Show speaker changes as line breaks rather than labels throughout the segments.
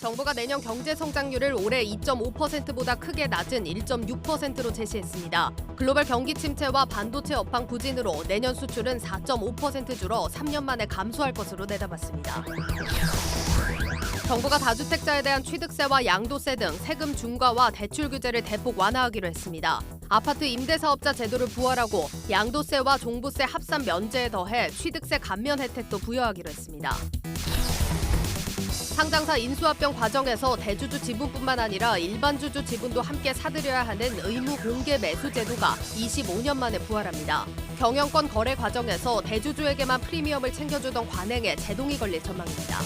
정부가 내년 경제 성장률을 올해 2.5%보다 크게 낮은 1.6%로 제시했습니다. 글로벌 경기 침체와 반도체 업황 부진으로 내년 수출은 4.5% 줄어 3년 만에 감소할 것으로 내다봤습니다. 정부가 다주택자에 대한 취득세와 양도세 등 세금 중과와 대출 규제를 대폭 완화하기로 했습니다. 아파트 임대사업자 제도를 부활하고 양도세와 종부세 합산 면제에 더해 취득세 감면 혜택도 부여하기로 했습니다. 상장사 인수합병 과정에서 대주주 지분뿐만 아니라 일반 주주 지분도 함께 사들여야 하는 의무 공개 매수 제도가 25년 만에 부활합니다. 경영권 거래 과정에서 대주주에게만 프리미엄을 챙겨주던 관행에 제동이 걸릴 전망입니다.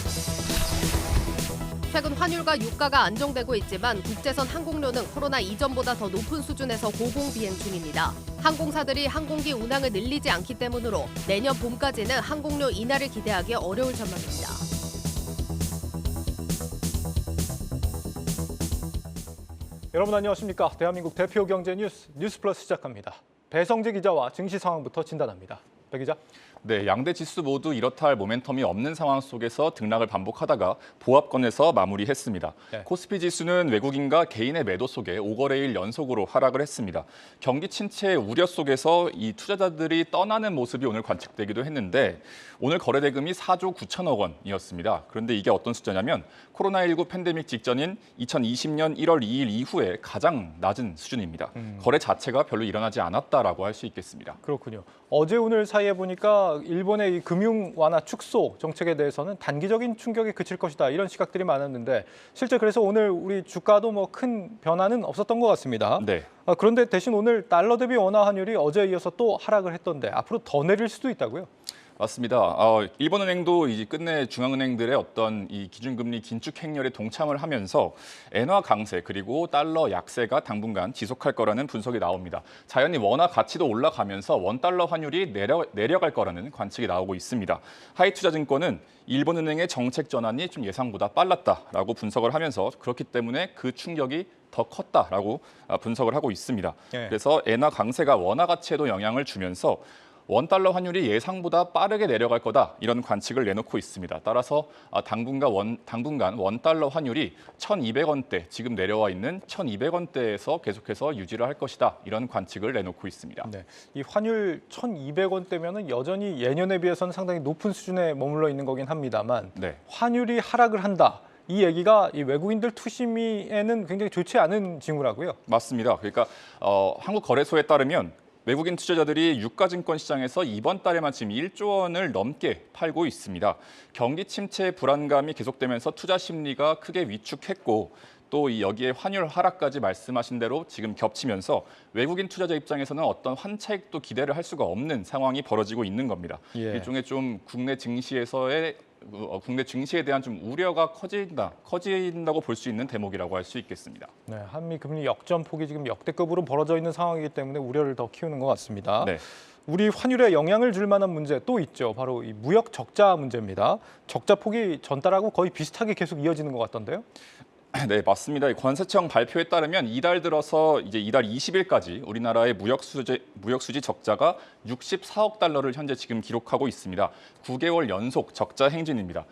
최근 환율과 유가가 안정되고 있지만 국제선 항공료는 코로나 이전보다 더 높은 수준에서 고공비행 중입니다. 항공사들이 항공기 운항을 늘리지 않기 때문으로 내년 봄까지는 항공료 인하를 기대하기 어려울 전망입니다.
여러분 안녕하십니까? 대한민국 대표 경제 뉴스 플러스 시작합니다. 배성재 기자와 증시 상황부터 진단합니다. 배 기자.
네, 양대 지수 모두 이렇다 할 모멘텀이 없는 상황 속에서 등락을 반복하다가 보합권에서 마무리했습니다.
네.
코스피 지수는 외국인과 개인의 매도 속에 5거래일 연속으로 하락을 했습니다. 경기 침체 우려 속에서 이 투자자들이 떠나는 모습이 오늘 관측되기도 했는데 오늘 거래 대금이 4조 9천억 원이었습니다. 그런데 이게 어떤 숫자냐면 코로나19 팬데믹 직전인 2020년 1월 2일 이후에 가장 낮은 수준입니다. 거래 자체가 별로 일어나지 않았다라고 할 수 있겠습니다.
그렇군요. 어제 오늘 사이에 보니까 일본의 이 금융 완화 축소 정책에 대해서는 단기적인 충격에 그칠 것이다 이런 시각들이 많았는데 실제 그래서 오늘 우리 주가도 뭐 큰 변화는 없었던 것 같습니다.
네.
그런데 대신 오늘 달러 대비 원화 환율이 어제에 이어서 또 하락을 했던데 앞으로 더 내릴 수도 있다고요?
맞습니다. 일본은행도 이제 끝내 중앙은행들의 어떤 이 기준금리 긴축 행렬에 동참을 하면서 엔화 강세 그리고 달러 약세가 당분간 지속할 거라는 분석이 나옵니다. 자연히 원화 가치도 올라가면서 원달러 환율이 내려갈 거라는 관측이 나오고 있습니다. 하이투자증권은 일본은행의 정책 전환이 좀 예상보다 빨랐다라고 분석을 하면서 그렇기 때문에 그 충격이 더 컸다라고 분석을 하고 있습니다.
네.
그래서 엔화 강세가 원화 가치에도 영향을 주면서 원달러 환율이 예상보다 빠르게 내려갈 거다 이런 관측을 내놓고 있습니다. 따라서 당분간 원달러 환율이 1,200원대 지금 내려와 있는 1,200원대에서 계속해서 유지를 할 것이다 이런 관측을 내놓고 있습니다.
네, 이 환율 1,200원대면은 여전히 예년에 비해서는 상당히 높은 수준에 머물러 있는 거긴 합니다만
네.
환율이 하락을 한다. 이 얘기가 이 외국인들 투심에는 굉장히 좋지 않은 징후라고요.
맞습니다. 그러니까 한국거래소에 따르면 외국인 투자자들이 유가증권 시장에서 이번 달에만 지금 1조 원을 넘게 팔고 있습니다. 경기 침체 불안감이 계속되면서 투자 심리가 크게 위축했고 또 여기에 환율 하락까지 말씀하신 대로 지금 겹치면서 외국인 투자자 입장에서는 어떤 환차익도 기대를 할 수가 없는 상황이 벌어지고 있는 겁니다.
예.
일종의 좀 국내 증시에 대한 좀 우려가 커진다고 볼 수 있는 대목이라고 할 수 있겠습니다.
네, 한미 금리 역전폭이 지금 역대급으로 벌어져 있는 상황이기 때문에 우려를 더 키우는 것 같습니다.
네.
우리 환율에 영향을 줄 만한 문제 또 있죠. 바로 이 무역 적자 문제입니다. 적자 폭이 전달하고 거의 비슷하게 계속 이어지는 것 같던데요.
네, 맞습니다. 관세청 발표에 따르면 이달 들어서 이제 이달 20일까지 우리나라의 무역 수지 적자가 64억 달러를 현재 지금 기록하고 있습니다. 9개월 연속 적자 행진입니다.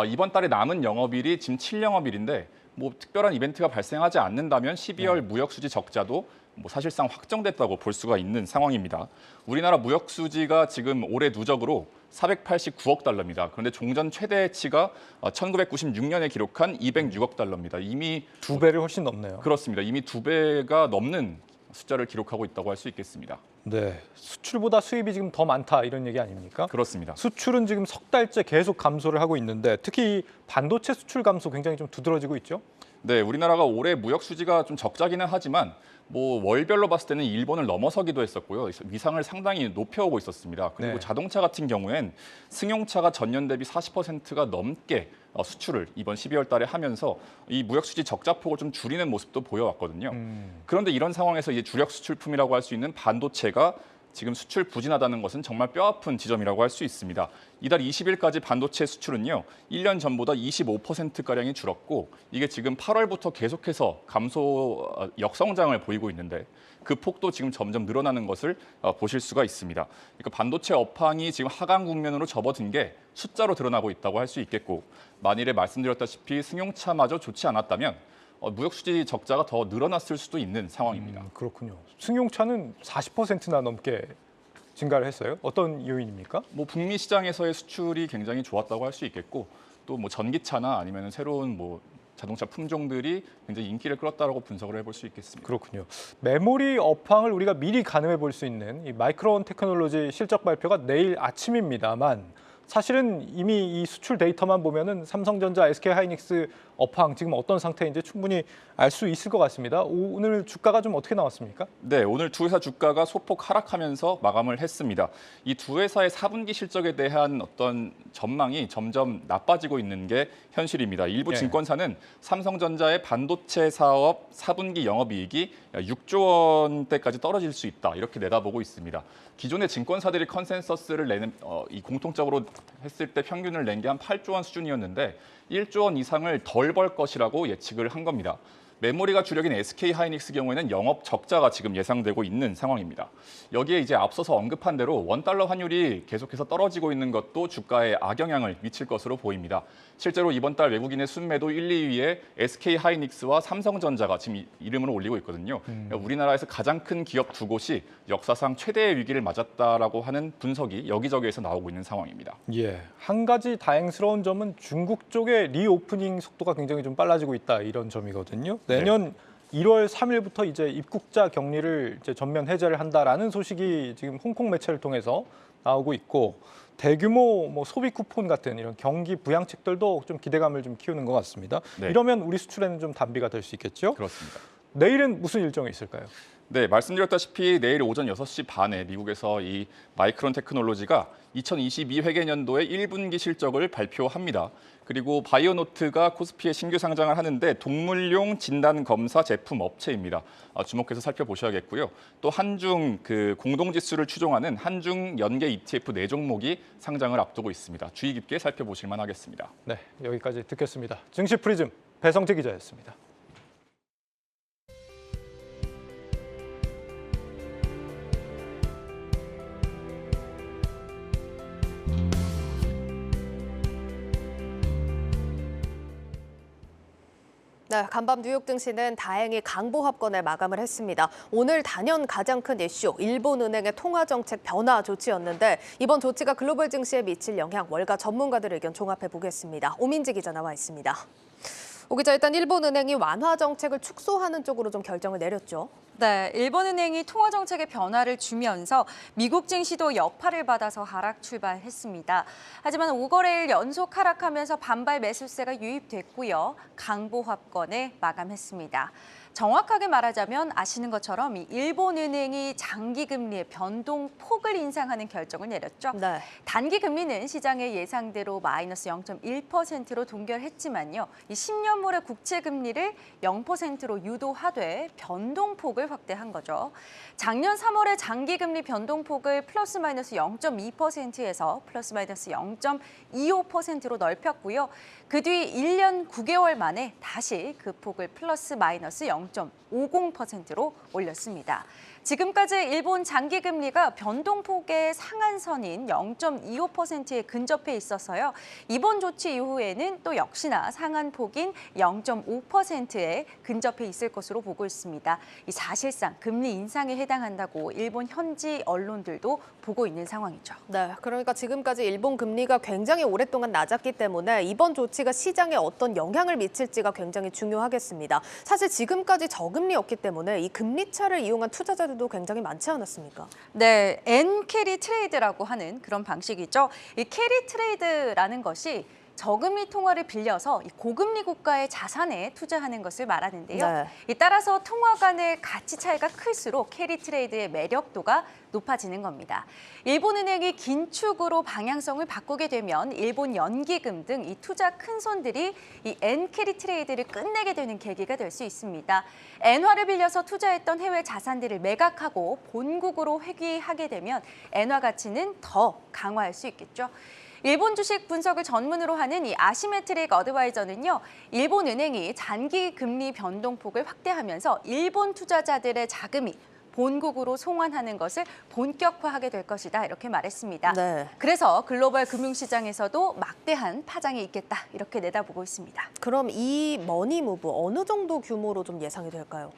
이번 달에 남은 영업일이 지금 7영업일인데 뭐 특별한 이벤트가 발생하지 않는다면 12월 무역 수지 적자도 뭐 사실상 확정됐다고 볼 수가 있는 상황입니다. 우리나라 무역 수지가 지금 올해 누적으로 489억 달러입니다. 그런데 종전 최대치가 1996년에 기록한 206억 달러입니다. 이미
두 배를 훨씬 넘네요.
그렇습니다. 이미 2배가 넘는 숫자를 기록하고 있다고 할 수 있겠습니다.
네, 수출보다 수입이 지금 더 많다 이런 얘기 아닙니까?
그렇습니다.
수출은 지금 석 달째 계속 감소를 하고 있는데 특히 반도체 수출 감소 굉장히 좀 두드러지고 있죠.
네, 우리나라가 올해 무역 수지가 좀 적자기는 하지만 뭐 월별로 봤을 때는 일본을 넘어서기도 했었고요. 위상을 상당히 높여오고 있었습니다. 그리고
네.
자동차 같은 경우엔 승용차가 전년 대비 40%가 넘게 수출을 이번 12월 달에 하면서 이 무역 수지 적자폭을 좀 줄이는 모습도 보여왔거든요. 그런데 이런 상황에서 이제 주력 수출품이라고 할 수 있는 반도체가 지금 수출 부진하다는 것은 정말 뼈아픈 지점이라고 할 수 있습니다. 이달 20일까지 반도체 수출은요, 1년 전보다 25%가량이 줄었고 이게 지금 8월부터 계속해서 감소 역성장을 보이고 있는데 그 폭도 지금 점점 늘어나는 것을 보실 수가 있습니다. 그러니까 반도체 업황이 지금 하강 국면으로 접어든 게 숫자로 드러나고 있다고 할 수 있겠고 만일에 말씀드렸다시피 승용차마저 좋지 않았다면 무역 수지 적자가 더 늘어났을 수도 있는 상황입니다.
그렇군요. 승용차는 40%나 넘게 증가를 했어요. 어떤 요인입니까?
뭐 북미 시장에서의 수출이 굉장히 좋았다고 할 수 있겠고 또 뭐 전기차나 아니면 새로운 뭐 자동차 품종들이 굉장히 인기를 끌었다라고 분석을 해볼 수 있겠습니다.
그렇군요. 메모리 업황을 우리가 미리 가늠해 볼 수 있는 이 마이크론 테크놀로지 실적 발표가 내일 아침입니다만 사실은 이미 이 수출 데이터만 보면은 삼성전자, SK하이닉스 업황 지금 어떤 상태인지 충분히 알 수 있을 것 같습니다. 오늘 주가가 좀 어떻게 나왔습니까?
네, 오늘 두 회사 주가가 소폭 하락하면서 마감을 했습니다. 이 두 회사의 4분기 실적에 대한 어떤 전망이 점점 나빠지고 있는 게 현실입니다. 일부
예.
증권사는 삼성전자의 반도체 사업 4분기 영업이익이 6조 원대까지 떨어질 수 있다 이렇게 내다보고 있습니다. 기존의 증권사들이 컨센서스를 내는 이 공통적으로 했을 때 평균을 낸 게 한 8조 원 수준이었는데 1조 원 이상을 덜 벌 것이라고 예측을 한 겁니다. 메모리가 주력인 SK하이닉스 경우에는 영업 적자가 지금 예상되고 있는 상황입니다. 여기에 이제 앞서서 언급한 대로 원달러 환율이 계속해서 떨어지고 있는 것도 주가에 악영향을 미칠 것으로 보입니다. 실제로 이번 달 외국인의 순매도 1, 2위에 SK하이닉스와 삼성전자가 지금 이름을 올리고 있거든요. 우리나라에서 가장 큰 기업 두 곳이 역사상 최대의 위기를 맞았다라고 하는 분석이 여기저기에서 나오고 있는 상황입니다.
예, 한 가지 다행스러운 점은 중국 쪽의 리오프닝 속도가 굉장히 좀 빨라지고 있다 이런 점이거든요. 내년 1월 3일부터 이제 입국자 격리를 이제 전면 해제를 한다라는 소식이 지금 홍콩 매체를 통해서 나오고 있고 대규모 뭐 소비 쿠폰 같은 이런 경기 부양책들도 좀 기대감을 좀 키우는 것 같습니다.
네.
이러면 우리 수출에는 좀 단비가 될 수 있겠죠?
그렇습니다.
내일은 무슨 일정이 있을까요?
네, 말씀드렸다시피 내일 오전 6시 반에 미국에서 이 마이크론 테크놀로지가 2022 회계년도의 1분기 실적을 발표합니다. 그리고 바이오노트가 코스피에 신규 상장을 하는데 동물용 진단 검사 제품 업체입니다. 주목해서 살펴보셔야겠고요. 또 한중 공동지수를 추종하는 한중 연계 ETF 4종목이 상장을 앞두고 있습니다. 주의 깊게 살펴보실 만하겠습니다.
네, 여기까지 듣겠습니다. 증시 프리즘 배성재 기자였습니다.
네, 간밤 뉴욕 증시는 다행히 강보합권에 마감을 했습니다. 오늘 단연 가장 큰 이슈, 일본은행의 통화정책 변화 조치였는데 이번 조치가 글로벌 증시에 미칠 영향, 월가 전문가들 의견 종합해 보겠습니다. 오민지 기자 나와 있습니다. 오 기자, 일단 일본은행이 완화 정책을 축소하는 쪽으로 좀 결정을 내렸죠.
네, 일본은행이 통화정책의 변화를 주면서 미국 증시도 여파를 받아서 하락 출발했습니다. 하지만 5거래일 연속 하락하면서 반발 매수세가 유입됐고요. 강보합권에 마감했습니다. 정확하게 말하자면 아시는 것처럼 이 일본은행이 장기금리의 변동폭을 인상하는 결정을 내렸죠.
네.
단기금리는 시장의 예상대로 마이너스 0.1%로 동결했지만요. 이 10년물의 국채금리를 0%로 유도하되 변동폭을 확대한 거죠. 작년 3월에 장기금리 변동폭을 플러스 마이너스 0.2%에서 플러스 마이너스 0.25%로 넓혔고요. 그 뒤 1년 9개월 만에 다시 그 폭을 플러스 마이너스 0.50%로 올렸습니다. 지금까지 일본 장기금리가 변동폭의 상한선인 0.25%에 근접해 있어서요. 이번 조치 이후에는 또 역시나 상한폭인 0.5%에 근접해 있을 것으로 보고 있습니다. 이 사실상 금리 인상에 해당한다고 일본 현지 언론들도 보고 있는 상황이죠.
네, 그러니까 지금까지 일본 금리가 굉장히 오랫동안 낮았기 때문에 이번 조치가 시장에 어떤 영향을 미칠지가 굉장히 중요하겠습니다. 사실 지금까지 저금리였기 때문에 이 금리 차를 이용한 투자자들도 굉장히 많지 않았습니까?
네, N 캐리 트레이드라고 하는 그런 방식이죠. 이 캐리 트레이드라는 것이 저금리 통화를 빌려서 이 고금리 국가의 자산에 투자하는 것을 말하는데요.
네.
따라서 통화 간의 가치 차이가 클수록 캐리 트레이드의 매력도가 높아지는 겁니다. 일본은행이 긴축으로 방향성을 바꾸게 되면 일본 연기금 등 이 투자 큰손들이 이 엔캐리 트레이드를 끝내게 되는 계기가 될 수 있습니다. 엔화를 빌려서 투자했던 해외 자산들을 매각하고 본국으로 회귀하게 되면 엔화 가치는 더 강화할 수 있겠죠. 일본 주식 분석을 전문으로 하는 이 아시메트릭 어드바이저는요, 일본 은행이 장기 금리 변동폭을 확대하면서 일본 투자자들의 자금이 본국으로 송환하는 것을 본격화하게 될 것이다 이렇게 말했습니다.
네.
그래서 글로벌 금융시장에서도 막대한 파장이 있겠다 이렇게 내다보고 있습니다.
그럼 이 머니 무브 어느 정도 규모로 좀 예상이 될까요?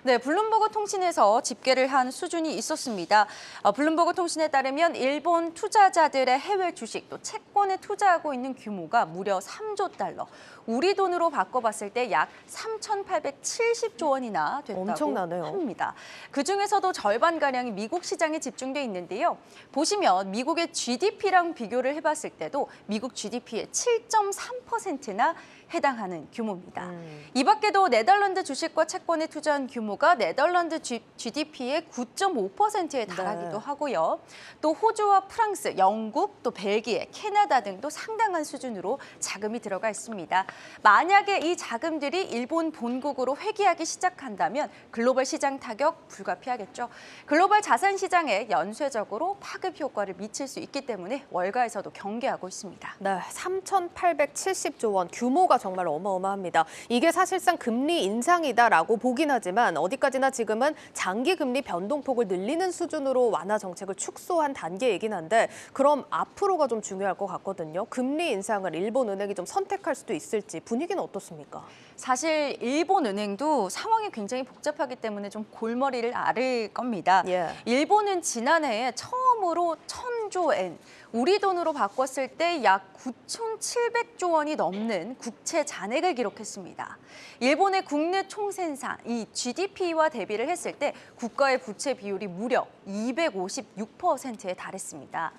네, 블룸버그 통신에서 집계를 한 수준이 있었습니다. 블룸버그 통신에 따르면 일본 투자자들의 해외 주식 또 채권에 투자하고 있는 규모가 무려 3조 달러. 우리 돈으로 바꿔봤을 때 약 3,870조 원이나 됐다고
엄청나네요.
합니다. 그중에서도 절반가량이 미국 시장에 집중돼 있는데요. 보시면 미국의 GDP랑 비교를 해봤을 때도 미국 GDP의 7.3%나 해당하는 규모입니다. 이 밖에도 네덜란드 주식과 채권에 투자한 규모가 네덜란드 GDP의 9.5%에 달하기도
네.
하고요. 또 호주와 프랑스, 영국, 또 벨기에, 캐나다 등도 상당한 수준으로 자금이 들어가 있습니다. 만약에 이 자금들이 일본 본국으로 회귀하기 시작한다면 글로벌 시장 타격 불가피하겠죠. 글로벌 자산 시장에 연쇄적으로 파급 효과를 미칠 수 있기 때문에 월가에서도 경계하고 있습니다.
네, 3,870조 원 규모가 정말 어마어마합니다. 이게 사실상 금리 인상이다라고 보긴 하지만 어디까지나 지금은 장기 금리 변동폭을 늘리는 수준으로 완화 정책을 축소한 단계이긴 한데 그럼 앞으로가 좀 중요할 것 같거든요. 금리 인상을 일본 은행이 좀 선택할 수도 있을지 분위기는 어떻습니까?
사실 일본 은행도 상황이 굉장히 복잡하기 때문에 좀 골머리를 앓을 겁니다.
예.
일본은 지난해에 처음으로 1,000조 엔, 우리 돈으로 바꿨을 때 약 9,700조 원이 넘는 국채 잔액을 기록했습니다. 일본의 국내 총생산, 이 GDP와 대비를 했을 때 국가의 부채 비율이 무려 256%에 달했습니다.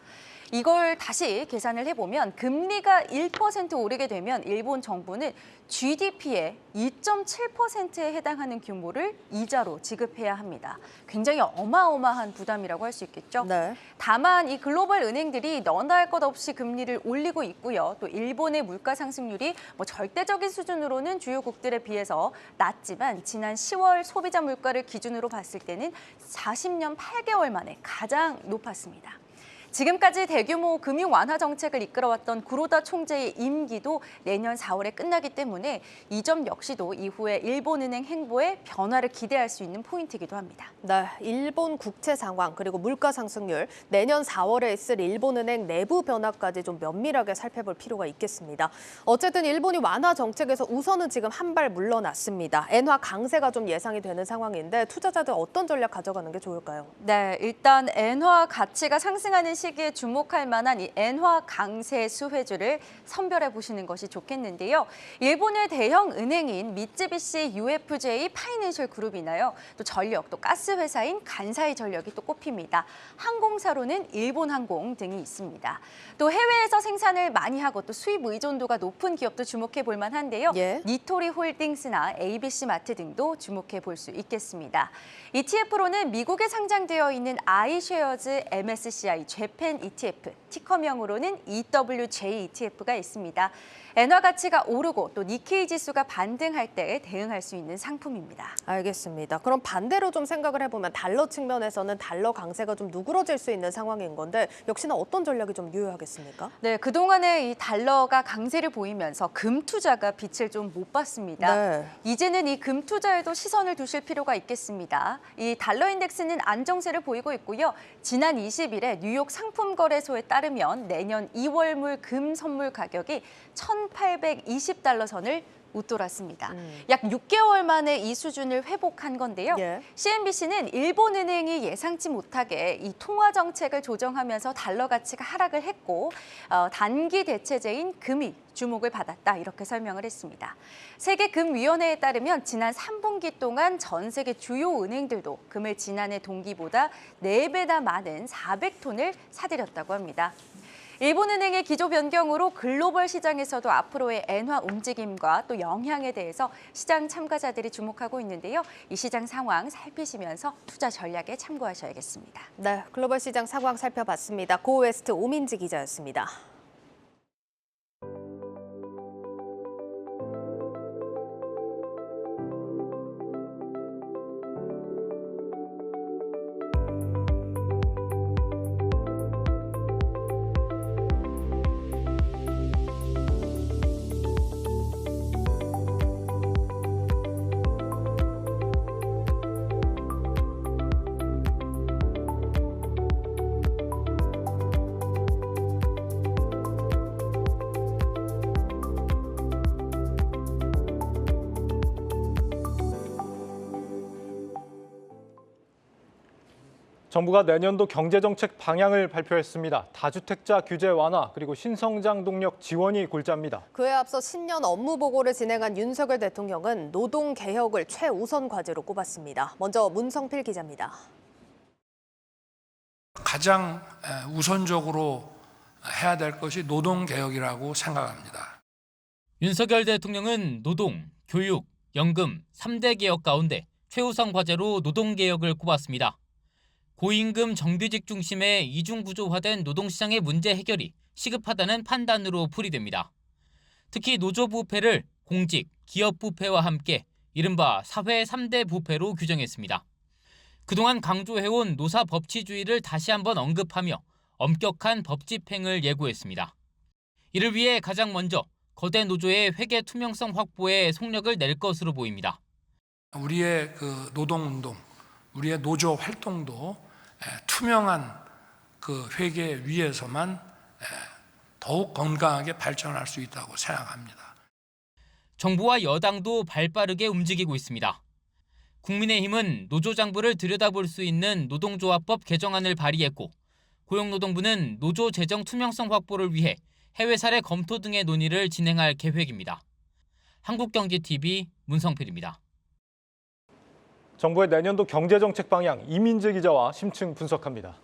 이걸 다시 계산을 해보면 금리가 1% 오르게 되면 일본 정부는 GDP의 2.7%에 해당하는 규모를 이자로 지급해야 합니다. 굉장히 어마어마한 부담이라고 할 수 있겠죠.
네.
다만 이 글로벌 은행들이 너나 할 것 없이 금리를 올리고 있고요. 또 일본의 물가 상승률이 절대적인 수준으로는 주요국들에 비해서 낮지만 지난 10월 소비자 물가를 기준으로 봤을 때는 40년 8개월 만에 가장 높았습니다. 지금까지 대규모 금융 완화 정책을 이끌어왔던 구로다 총재의 임기도 내년 4월에 끝나기 때문에 이 점 역시도 이후에 일본은행 행보에 변화를 기대할 수 있는 포인트이기도 합니다.
네, 일본 국채 상황 그리고 물가 상승률, 내년 4월에 있을 일본은행 내부 변화까지 좀 면밀하게 살펴볼 필요가 있겠습니다. 어쨌든 일본이 완화 정책에서 우선은 지금 한 발 물러났습니다. 엔화 강세가 좀 예상이 되는 상황인데 투자자들 어떤 전략 가져가는 게 좋을까요?
네, 일단 엔화 가치가 상승하는 시기에 주목할 만한 이 엔화 강세 수혜주를 선별해 보시는 것이 좋겠는데요. 일본의 대형 은행인 미쯔비시 UFJ 파이낸셜 그룹이나요. 또 전력, 또 가스 회사인 간사이 전력이 또 꼽힙니다. 항공사로는 일본항공 등이 있습니다. 또 해외에서 생산을 많이 하고 또 수입 의존도가 높은 기업도 주목해 볼 만한데요.
예.
니토리 홀딩스나 ABC 마트 등도 주목해 볼 수 있겠습니다. ETF로는 미국에 상장되어 있는 iShares MSCI 재팬 ETF, 티커명으로는 EWJ ETF가 있습니다. 엔화 가치가 오르고 또 니케이 지수가 반등할 때 대응할 수 있는 상품입니다.
알겠습니다. 그럼 반대로 좀 생각을 해보면 달러 측면에서는 달러 강세가 좀 누그러질 수 있는 상황인 건데 역시나 어떤 전략이 좀 유효하겠습니까?
네, 그동안에 이 달러가 강세를 보이면서 금 투자가 빛을 좀 못 봤습니다.
네.
이제는 이 금 투자에도 시선을 두실 필요가 있겠습니다. 이 달러 인덱스는 안정세를 보이고 있고요. 지난 20일에 뉴욕 상품거래소에 따르면 내년 2월물 금 선물 가격이 1,820달러 선을 웃돌았습니다. 약 6개월 만에 이 수준을 회복한 건데요.
예.
CNBC는 일본은행이 예상치 못하게 이 통화 정책을 조정하면서 달러 가치가 하락을 했고 단기 대체제인 금이 주목을 받았다 이렇게 설명을 했습니다. 세계금위원회에 따르면 지난 3분기 동안 전 세계 주요 은행들도 금을 지난해 동기보다 4배나 많은 400톤을 사들였다고 합니다. 일본은행의 기조 변경으로 글로벌 시장에서도 앞으로의 엔화 움직임과 또 영향에 대해서 시장 참가자들이 주목하고 있는데요. 이 시장 상황 살피시면서 투자 전략에 참고하셔야겠습니다.
네, 글로벌 시장 상황 살펴봤습니다. 고웨스트 오민지 기자였습니다.
정부가 내년도 경제정책 방향을 발표했습니다. 다주택자 규제 완화 그리고 신성장 동력 지원이 골자입니다.
그에 앞서 신년 업무 보고를 진행한 윤석열 대통령은 노동 개혁을 최우선 과제로 꼽았습니다. 먼저 문성필 기자입니다.
가장 우선적으로 해야 될 것이 노동 개혁이라고 생각합니다.
윤석열 대통령은 노동, 교육, 연금 3대 개혁 가운데 최우선 과제로 노동 개혁을 꼽았습니다. 고임금 정규직 중심의 이중구조화된 노동시장의 문제 해결이 시급하다는 판단으로 풀이됩니다. 특히 노조 부패를 공직, 기업 부패와 함께 이른바 사회 3대 부패로 규정했습니다. 그동안 강조해온 노사 법치주의를 다시 한번 언급하며 엄격한 법 집행을 예고했습니다. 이를 위해 가장 먼저 거대 노조의 회계 투명성 확보에 속력을 낼 것으로 보입니다.
우리의 그 노동운동, 우리의 노조 활동도 투명한 그 회계 위에서만 더욱 건강하게 발전할 수 있다고 생각합니다.
정부와 여당도 발빠르게 움직이고 있습니다. 국민의힘은 노조장부를 들여다볼 수 있는 노동조합법 개정안을 발의했고 고용노동부는 노조 재정 투명성 확보를 위해 해외 사례 검토 등의 논의를 진행할 계획입니다. 한국경제TV 문성필입니다.
정부의 내년도 경제정책 방향 이민재 기자와 심층 분석합니다.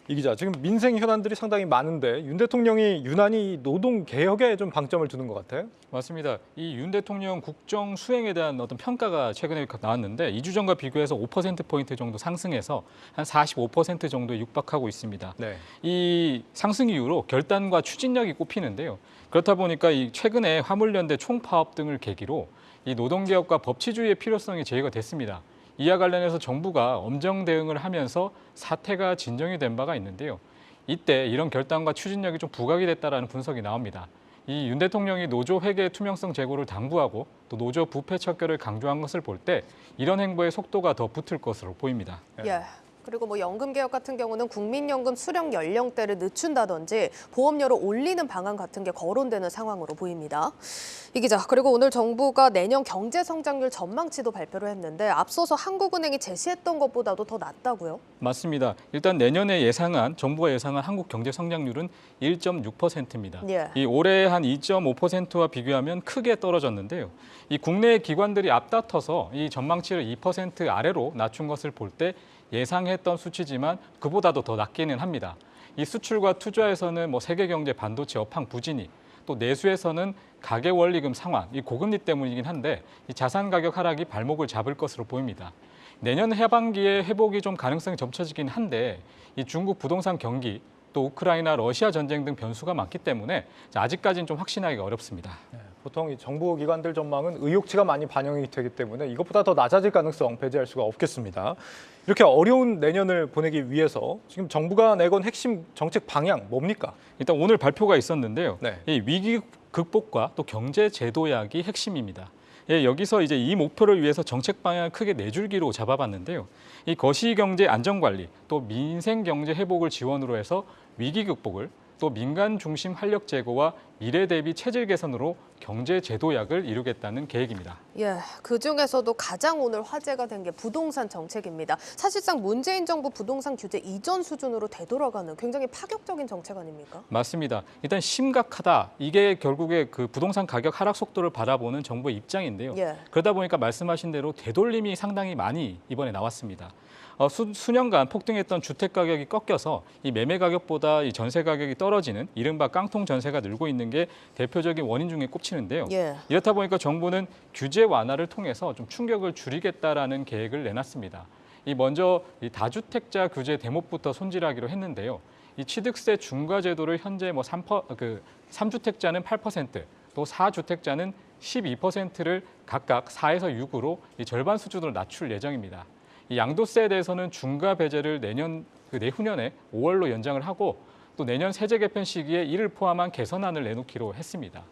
이 기자, 지금 민생 현안들이 상당히 많은데 윤 대통령이 유난히 노동 개혁에 좀 방점을 두는 것 같아요.
맞습니다. 이 윤 대통령 국정 수행에 대한 어떤 평가가 최근에 나왔는데 2주 전과 비교해서 5%포인트 정도 상승해서 한 45% 정도에 육박하고 있습니다.
네.
이 상승 이후로 결단과 추진력이 꼽히는데요. 그렇다 보니까 이 최근에 화물연대 총파업 등을 계기로 이 노동개혁과 법치주의의 필요성이 제기가 됐습니다. 이와 관련해서 정부가 엄정 대응을 하면서 사태가 진정이 된 바가 있는데요. 이때 이런 결단과 추진력이 좀 부각이 됐다라는 분석이 나옵니다. 이 윤 대통령이 노조 회계 투명성 제고를 당부하고 또 노조 부패 척결을 강조한 것을 볼 때 이런 행보의 속도가 더 붙을 것으로 보입니다.
예. 그리고 뭐 연금 개혁 같은 경우는 국민연금 수령 연령대를 늦춘다든지 보험료를 올리는 방안 같은 게 거론되는 상황으로 보입니다. 이 기자, 그리고 오늘 정부가 내년 경제 성장률 전망치도 발표를 했는데 앞서서 한국은행이 제시했던 것보다도 더 낮다고요?
맞습니다. 일단 내년에 정부가 예상한 한국 경제 성장률은 1.6%입니다.
예.
이 올해 한 2.5%와 비교하면 크게 떨어졌는데요. 이 국내 기관들이 앞다퉈서 이 전망치를 2% 아래로 낮춘 것을 볼 때 예상했던 수치지만 그보다도 더 낮기는 합니다. 이 수출과 투자에서는 세계 경제 반도체 업황 부진이, 또 내수에서는 가계 원리금 상환, 이 고금리 때문이긴 한데 이 자산 가격 하락이 발목을 잡을 것으로 보입니다. 내년 하반기에 회복이 좀 가능성이 점쳐지긴 한데 이 중국 부동산 경기, 또 우크라이나, 러시아 전쟁 등 변수가 많기 때문에 아직까지는 좀 확신하기가 어렵습니다.
네, 보통 이 정부 기관들 전망은 의혹치가 많이 반영이 되기 때문에 이것보다 더 낮아질 가능성 배제할 수가 없겠습니다. 이렇게 어려운 내년을 보내기 위해서 지금 정부가 내건 핵심 정책 방향 뭡니까?
일단 오늘 발표가 있었는데요.
네.
이 위기 극복과 또 경제 제도약이 핵심입니다. 예, 여기서 이제 이 목표를 위해서 정책 방향을 크게 네 줄기로 잡아봤는데요. 이 거시경제 안정관리, 또 민생경제 회복을 지원으로 해서 위기 극복을, 또 민간 중심 활력 제고와 미래 대비 체질 개선으로 경제 제도약을 이루겠다는 계획입니다.
예, 그중에서도 가장 오늘 화제가 된 게 부동산 정책입니다. 사실상 문재인 정부 부동산 규제 이전 수준으로 되돌아가는 굉장히 파격적인 정책 아닙니까?
맞습니다. 일단 심각하다. 이게 결국에 그 부동산 가격 하락 속도를 바라보는 정부의 입장인데요.
예.
그러다 보니까 말씀하신 대로 되돌림이 상당히 많이 이번에 나왔습니다. 수년간 폭등했던 주택 가격이 꺾여서 이 매매 가격보다 이 전세 가격이 떨어지는 이른바 깡통 전세가 늘고 있는 게 대표적인 원인 중에 꼽히는데요.
예.
이렇다 보니까 정부는 규제 완화를 통해서 좀 충격을 줄이겠다라는 계획을 내놨습니다. 먼저 이 다주택자 규제 대목부터 손질하기로 했는데요. 이 취득세 중과 제도를 현재 3주택자는 8%, 또 4주택자는 12%를 각각 4에서 6으로 이 절반 수준으로 낮출 예정입니다. 이 양도세에 대해서는 중과 배제를 내후년에 5월로 연장을 하고 또 내년 세제 개편 시기에 이를 포함한 개선안을 내놓기로 했습니다.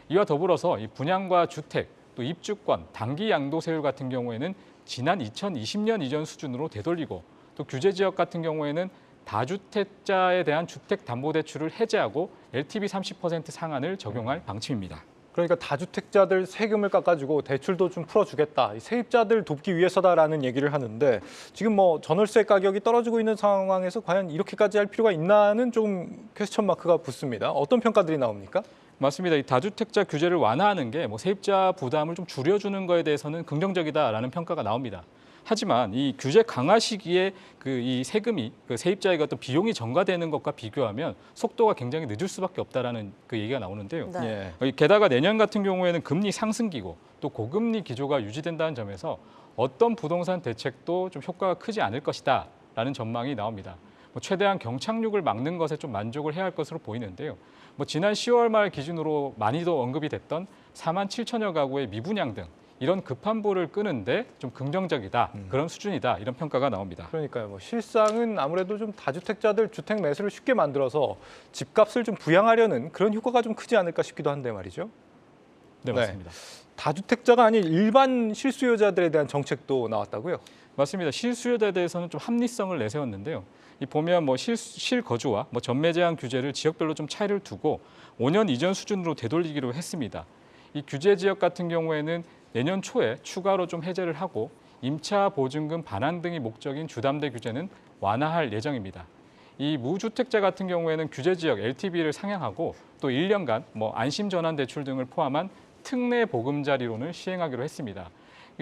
이와 더불어서 이 분양과 주택, 또 입주권, 단기 양도세율 같은 경우에는 지난 2020년 이전 수준으로 되돌리고 또 규제 지역 같은 경우에는 다주택자에 대한 주택담보대출을 해제하고 LTV 30% 상한을 적용할 방침입니다.
그러니까 다주택자들 세금을 깎아주고 대출도 좀 풀어주겠다. 이 세입자들 돕기 위해서다라는 얘기를 하는데 지금 전월세 가격이 떨어지고 있는 상황에서 과연 이렇게까지 할 필요가 있나는 좀 퀘스천 마크가 붙습니다. 어떤 평가들이 나옵니까?
맞습니다. 이 다주택자 규제를 완화하는 게 세입자 부담을 좀 줄여주는 거에 대해서는 긍정적이다라는 평가가 나옵니다. 하지만 이 규제 강화 시기에 이 세금이 세입자에게 어떤 비용이 전가되는 것과 비교하면 속도가 굉장히 늦을 수밖에 없다라는 얘기가 나오는데요.
네.
게다가 내년 같은 경우에는 금리 상승기고 또 고금리 기조가 유지된다는 점에서 어떤 부동산 대책도 좀 효과가 크지 않을 것이다라는 전망이 나옵니다. 최대한 경착륙을 막는 것에 좀 만족을 해야 할 것으로 보이는데요. 지난 10월 말 기준으로 많이도 언급이 됐던 4만 7천여 가구의 미분양 등 이런 급환부를 끄는데 좀 긍정적이다, 그런 수준이다 이런 평가가 나옵니다.
그러니까요. 실상은 아무래도 좀 다주택자들 주택 매수를 쉽게 만들어서 집값을 좀 부양하려는 그런 효과가 좀 크지 않을까 싶기도 한데 말이죠.
네, 맞습니다.
다주택자가 아닌 일반 실수요자들에 대한 정책도 나왔다고요?
맞습니다. 실수요자에 대해서는 좀 합리성을 내세웠는데요. 보면 실거주와 전매 제한 규제를 지역별로 좀 차이를 두고 5년 이전 수준으로 되돌리기로 했습니다. 이 규제 지역 같은 경우에는 내년 초에 추가로 좀 해제를 하고 임차 보증금 반환 등이 목적인 주담대 규제는 완화할 예정입니다. 이 무주택자 같은 경우에는 규제 지역 LTV를 상향하고 또 1년간 안심 전환 대출 등을 포함한 특례 보금자리론을 시행하기로 했습니다.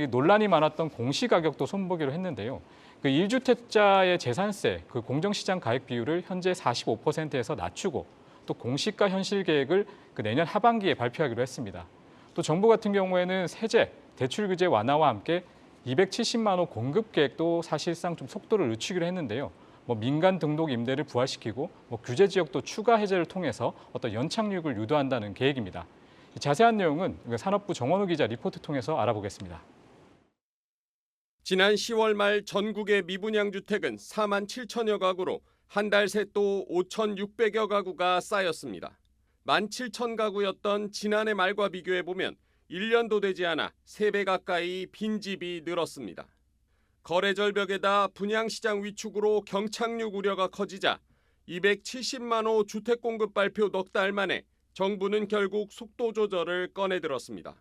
논란이 많았던 공시 가격도 손보기로 했는데요. 1주택자의 재산세 공정시장 가액 비율을 현재 45%에서 낮추고 또 공시가 현실 계획을 내년 하반기에 발표하기로 했습니다. 또 정부 같은 경우에는 세제, 대출 규제 완화와 함께 270만 호 공급 계획도 사실상 좀 속도를 늦추기로 했는데요. 민간 등록 임대를 부활시키고 규제 지역도 추가 해제를 통해서 어떤 연착륙을 유도한다는 계획입니다. 자세한 내용은 산업부 정원우 기자 리포트 통해서 알아보겠습니다.
지난 10월 말 전국의 미분양 주택은 4만 7천여 가구로 한 달 새 또 5,600여 가구가 쌓였습니다. 17,000가구였던 지난해 말과 비교해보면 1년도 되지 않아 3배 가까이 빈집이 늘었습니다. 거래 절벽에다 분양시장 위축으로 경착륙 우려가 커지자 270만 호 주택 공급 발표 넉 달 만에 정부는 결국 속도 조절을 꺼내들었습니다.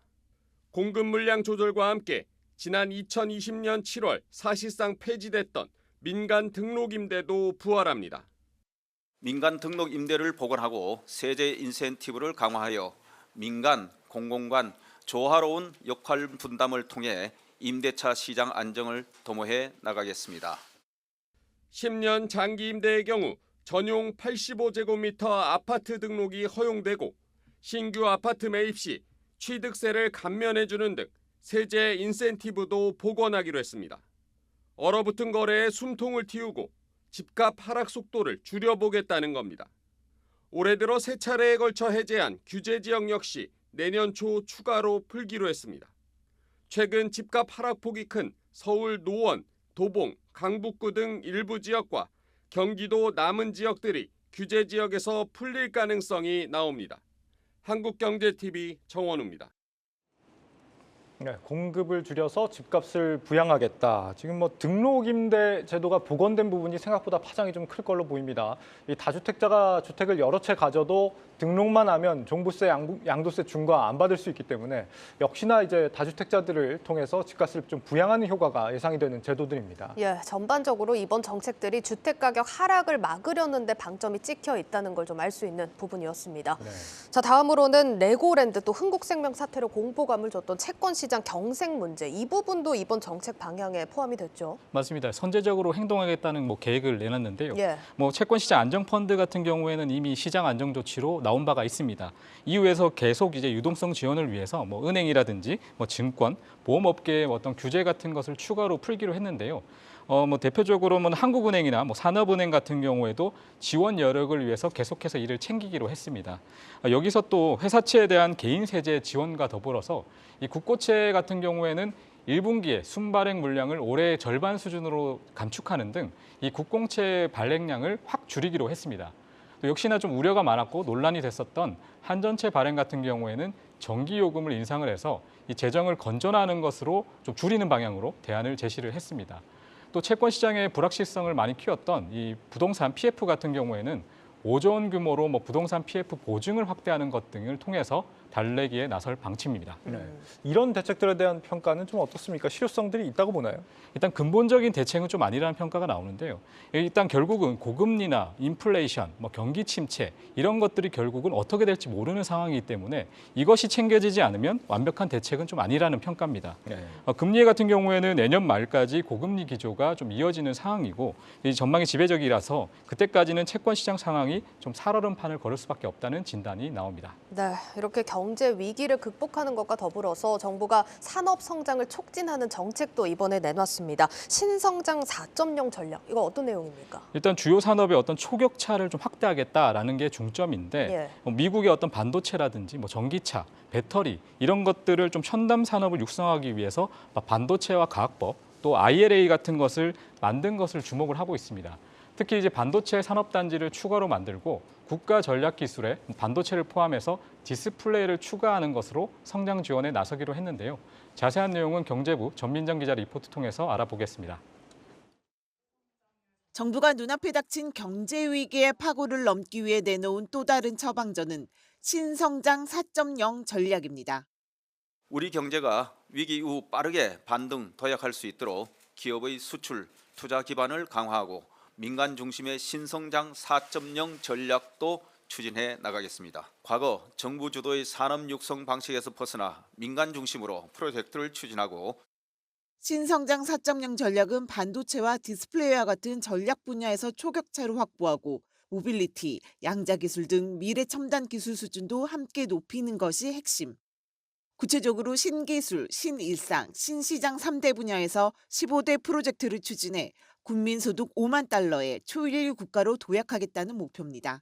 공급 물량 조절과 함께 지난 2020년 7월 사실상 폐지됐던 민간 등록 임대도 부활합니다.
민간 등록 임대를 복원하고 세제 인센티브를 강화하여 민간, 공공간 조화로운 역할 분담을 통해 임대차 시장 안정을 도모해 나가겠습니다.
10년 장기 임대의 경우 전용 85제곱미터 아파트 등록이 허용되고 신규 아파트 매입 시 취득세를 감면해주는 등 세제 인센티브도 복원하기로 했습니다. 얼어붙은 거래에 숨통을 틔우고 집값 하락 속도를 줄여보겠다는 겁니다. 올해 들어 세 차례에 걸쳐 해제한 규제 지역 역시 내년 초 추가로 풀기로 했습니다. 최근 집값 하락폭이 큰 서울 노원, 도봉, 강북구 등 일부 지역과 경기도 남은 지역들이 규제 지역에서 풀릴 가능성이 나옵니다. 한국경제TV 정원우입니다.
네, 공급을 줄여서 집값을 부양하겠다. 지금 등록임대 제도가 복원된 부분이 생각보다 파장이 좀 클 걸로 보입니다. 이 다주택자가 주택을 여러 채 가져도 등록만 하면 종부세, 양도세 중과 안 받을 수 있기 때문에 역시나 이제 다주택자들을 통해서 집값을 좀 부양하는 효과가 예상이 되는 제도들입니다.
예, 전반적으로 이번 정책들이 주택 가격 하락을 막으려는데 방점이 찍혀 있다는 걸 좀 알 수 있는 부분이었습니다.
네.
자, 다음으로는 레고랜드 또 흥국생명 사태로 공포감을 줬던 채권 시장 시장 경색 문제, 이 부분도 이번 정책 방향에 포함이 됐죠.
맞습니다. 선제적으로 행동하겠다는 계획을 내놨는데요.
예.
채권시장 안정펀드 같은 경우에는 이미 시장 안정 조치로 나온 바가 있습니다. 이후에서 계속 이제 유동성 지원을 위해서 은행이라든지 증권, 보험업계의 어떤 규제 같은 것을 추가로 풀기로 했는데요. 대표적으로 한국은행이나 산업은행 같은 경우에도 지원 여력을 위해서 계속해서 이를 챙기기로 했습니다. 여기서 또 회사채에 대한 개인 세제 지원과 더불어서 이 국고채 같은 경우에는 1분기에 순발행 물량을 올해 절반 수준으로 감축하는 등 이 국공채 발행량을 확 줄이기로 했습니다. 또 역시나 좀 우려가 많았고 논란이 됐었던 한전채 발행 같은 경우에는 정기요금을 인상을 해서 이 재정을 건전화하는 것으로 좀 줄이는 방향으로 대안을 제시를 했습니다. 또 채권 시장의 불확실성을 많이 키웠던 이 부동산 PF 같은 경우에는 5조 원 규모로 부동산 PF 보증을 확대하는 것 등을 통해서 달래기에 나설 방침입니다.
네. 이런 대책들에 대한 평가는 좀 어떻습니까? 실효성들이 있다고 보나요?
일단 근본적인 대책은 좀 아니라는 평가가 나오는데요. 일단 결국은 고금리나 인플레이션, 경기 침체 이런 것들이 결국은 어떻게 될지 모르는 상황이기 때문에 이것이 챙겨지지 않으면 완벽한 대책은 좀 아니라는 평가입니다.
네.
금리 같은 경우에는 내년 말까지 고금리 기조가 좀 이어지는 상황이고 이 전망이 지배적이라서 그때까지는 채권 시장 상황이 좀 살얼음 판을 걸을 수밖에 없다는 진단이 나옵니다.
네, 이렇게 경제 위기를 극복하는 것과 더불어서 정부가 산업 성장을 촉진하는 정책도 이번에 내놨습니다. 신성장 4.0 전략, 이거 어떤 내용입니까?
일단 주요 산업의 어떤 초격차를 좀 확대하겠다라는 게 중점인데 미국의 어떤 반도체라든지 전기차, 배터리 이런 것들을 좀 첨단 산업을 육성하기 위해서 반도체와 과학법 또 IRA 같은 것을 만든 것을 주목을 하고 있습니다. 특히 이제 반도체 산업단지를 추가로 만들고 국가 전략 기술에 반도체를 포함해서 디스플레이를 추가하는 것으로 성장 지원에 나서기로 했는데요. 자세한 내용은 경제부 전민정 기자 리포트 통해서 알아보겠습니다.
정부가 눈앞에 닥친 경제 위기의 파고를 넘기 위해 내놓은 또 다른 처방전은 신성장 4.0 전략입니다.
우리 경제가 위기 이후 빠르게 반등 도약할 수 있도록 기업의 수출, 투자 기반을 강화하고 민간 중심의 신성장 4.0 전략도 추진해 나가겠습니다. 과거 정부 주도의 산업 육성 방식에서 벗어나 민간 중심으로 프로젝트를 추진하고
신성장 4.0 전략은 반도체와 디스플레이와 같은 전략 분야에서 초격차를 확보하고 모빌리티, 양자기술 등 미래 첨단 기술 수준도 함께 높이는 것이 핵심. 구체적으로 신기술, 신일상, 신시장 3대 분야에서 15대 프로젝트를 추진해 국민소득 5만 달러의 초일류 국가로 도약하겠다는 목표입니다.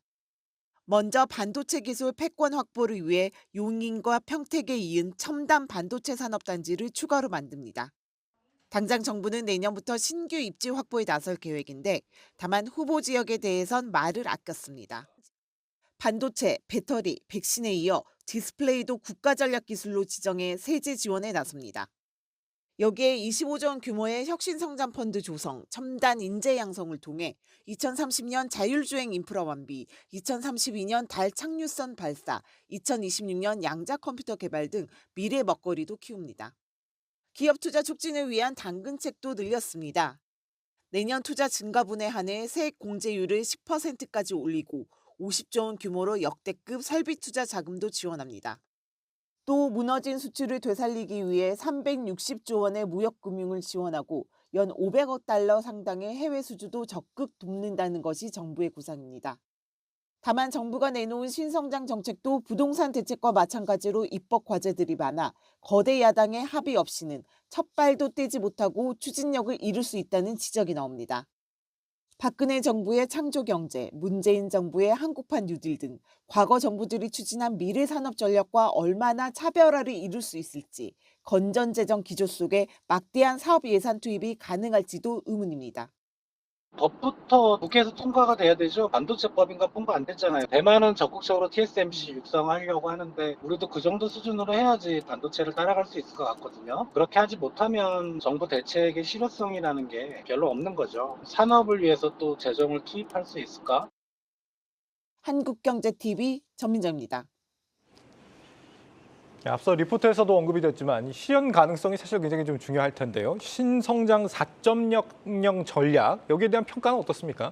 먼저 반도체 기술 패권 확보를 위해 용인과 평택에 이은 첨단 반도체 산업단지를 추가로 만듭니다. 당장 정부는 내년부터 신규 입지 확보에 나설 계획인데 다만 후보 지역에 대해선 말을 아꼈습니다. 반도체, 배터리, 백신에 이어 디스플레이도 국가 전략 기술로 지정해 세제 지원에 나섭니다. 여기에 25조 원 규모의 혁신성장 펀드 조성, 첨단 인재 양성을 통해 2030년 자율주행 인프라 완비, 2032년 달 착륙선 발사, 2026년 양자 컴퓨터 개발 등 미래 먹거리도 키웁니다. 기업 투자 촉진을 위한 당근책도 늘렸습니다. 내년 투자 증가분에 한해 세액 공제율을 10%까지 올리고 50조 원 규모로 역대급 설비 투자 자금도 지원합니다. 또 무너진 수출을 되살리기 위해 360조 원의 무역금융을 지원하고 연 500억 달러 상당의 해외 수주도 적극 돕는다는 것이 정부의 구상입니다. 다만 정부가 내놓은 신성장 정책도 부동산 대책과 마찬가지로 입법 과제들이 많아 거대 야당의 합의 없이는 첫 발도 떼지 못하고 추진력을 잃을 수 있다는 지적이 나옵니다. 박근혜 정부의 창조경제, 문재인 정부의 한국판 뉴딜 등 과거 정부들이 추진한 미래산업 전략과 얼마나 차별화를 이룰 수 있을지, 건전재정 기조 속에 막대한 사업 예산 투입이 가능할지도 의문입니다.
법부터 국회에서 통과가 돼야 되죠. 반도체법인가 통과 안 됐잖아요. 대만은 적극적으로 TSMC 육성하려고 하는데 우리도 그 정도 수준으로 해야지 반도체를 따라갈 수 있을 것 같거든요. 그렇게 하지 못하면 정부 대책의 실효성이라는 게 별로 없는 거죠. 산업을 위해서 또 재정을 투입할 수 있을까?
한국경제TV 전민정입니다.
앞서 리포트에서도 언급이 됐지만 실현 가능성이 사실 굉장히 좀 중요할 텐데요. 신성장 4.0 전략, 여기에 대한 평가는 어떻습니까?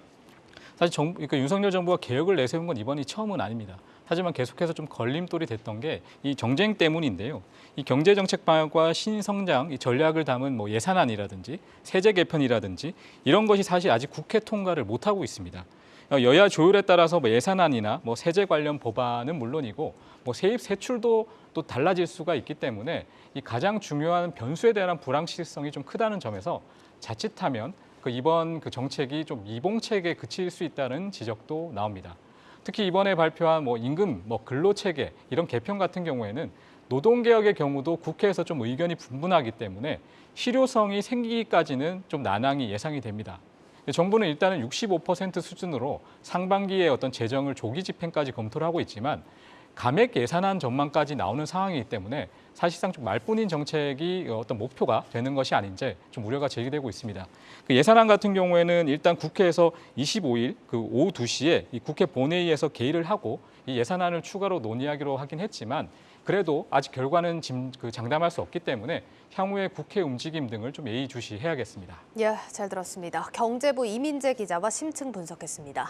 사실 그러니까 윤석열 정부가 개혁을 내세운 건 이번이 처음은 아닙니다. 하지만 계속해서 좀 걸림돌이 됐던 게 이 정쟁 때문인데요. 이 경제정책 방향과 신성장 이 전략을 담은 뭐 예산안이라든지 세제 개편이라든지 이런 것이 사실 아직 국회 통과를 못하고 있습니다. 여야 조율에 따라서 뭐 예산안이나 뭐 세제 관련 법안은 물론이고 뭐 세입 세출도 또 달라질 수가 있기 때문에 이 가장 중요한 변수에 대한 불확실성이 좀 크다는 점에서 자칫하면 이번 정책이 좀 이봉책에 그칠 수 있다는 지적도 나옵니다. 특히 이번에 발표한 뭐 임금, 뭐 근로체계 이런 개편 같은 경우에는 노동개혁의 경우도 국회에서 좀 의견이 분분하기 때문에 실효성이 생기기까지는 좀 난항이 예상이 됩니다. 정부는 일단은 65% 수준으로 상반기에 어떤 재정을 조기 집행까지 검토를 하고 있지만 감액 예산안 전망까지 나오는 상황이기 때문에 사실상 좀 말뿐인 정책이 어떤 목표가 되는 것이 아닌지 좀 우려가 제기되고 있습니다. 예산안 같은 경우에는 일단 국회에서 25일 오후 2시에 이 국회 본회의에서 개의를 하고 이 예산안을 추가로 논의하기로 하긴 했지만 그래도 아직 결과는 장담할 수 없기 때문에 향후의 국회 움직임 등을 좀 예의주시해야겠습니다.
예, 잘 들었습니다. 경제부 이민재 기자와 심층 분석했습니다.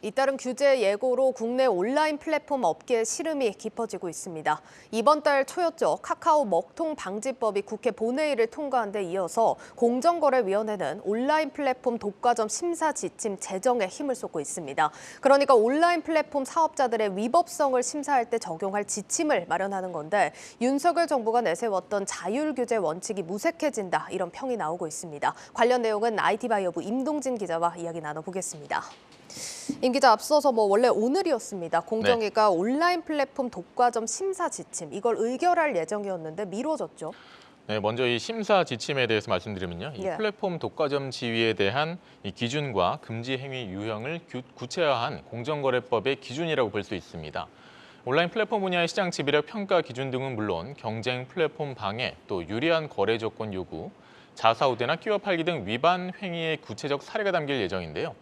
잇따른 규제 예고로 국내 온라인 플랫폼 업계의 시름이 깊어지고 있습니다. 이번 달 초였죠. 카카오 먹통 방지법이 국회 본회의를 통과한 데 이어서 공정거래위원회는 온라인 플랫폼 독과점 심사 지침 제정에 힘을 쏟고 있습니다. 그러니까 온라인 플랫폼 사업자들의 위법성을 심사할 때 적용할 지침을 마련하는 건데 윤석열 정부가 내세웠던 자율 규제 원칙이 무색해진다 이런 평이 나오고 있습니다. 관련 내용은 IT바이어부 임동진 기자와 이야기 나눠보겠습니다. 임 기자, 앞서서 원래 오늘이었습니다. 공정위가 온라인 플랫폼 독과점 심사 지침 이걸 의결할 예정이었는데 미뤄졌죠.
네, 먼저 이 심사 지침에 대해서 말씀드리면요. 이 플랫폼 독과점 지위에 대한 이 기준과 금지 행위 유형을 구체화한 공정거래법의 기준이라고 볼 수 있습니다. 온라인 플랫폼 분야의 시장 지배력 평가 기준 등은 물론 경쟁 플랫폼 방해, 또 유리한 거래 조건 요구, 자사 우대나 끼워 팔기 등 위반 행위의 구체적 사례가 담길 예정인데요.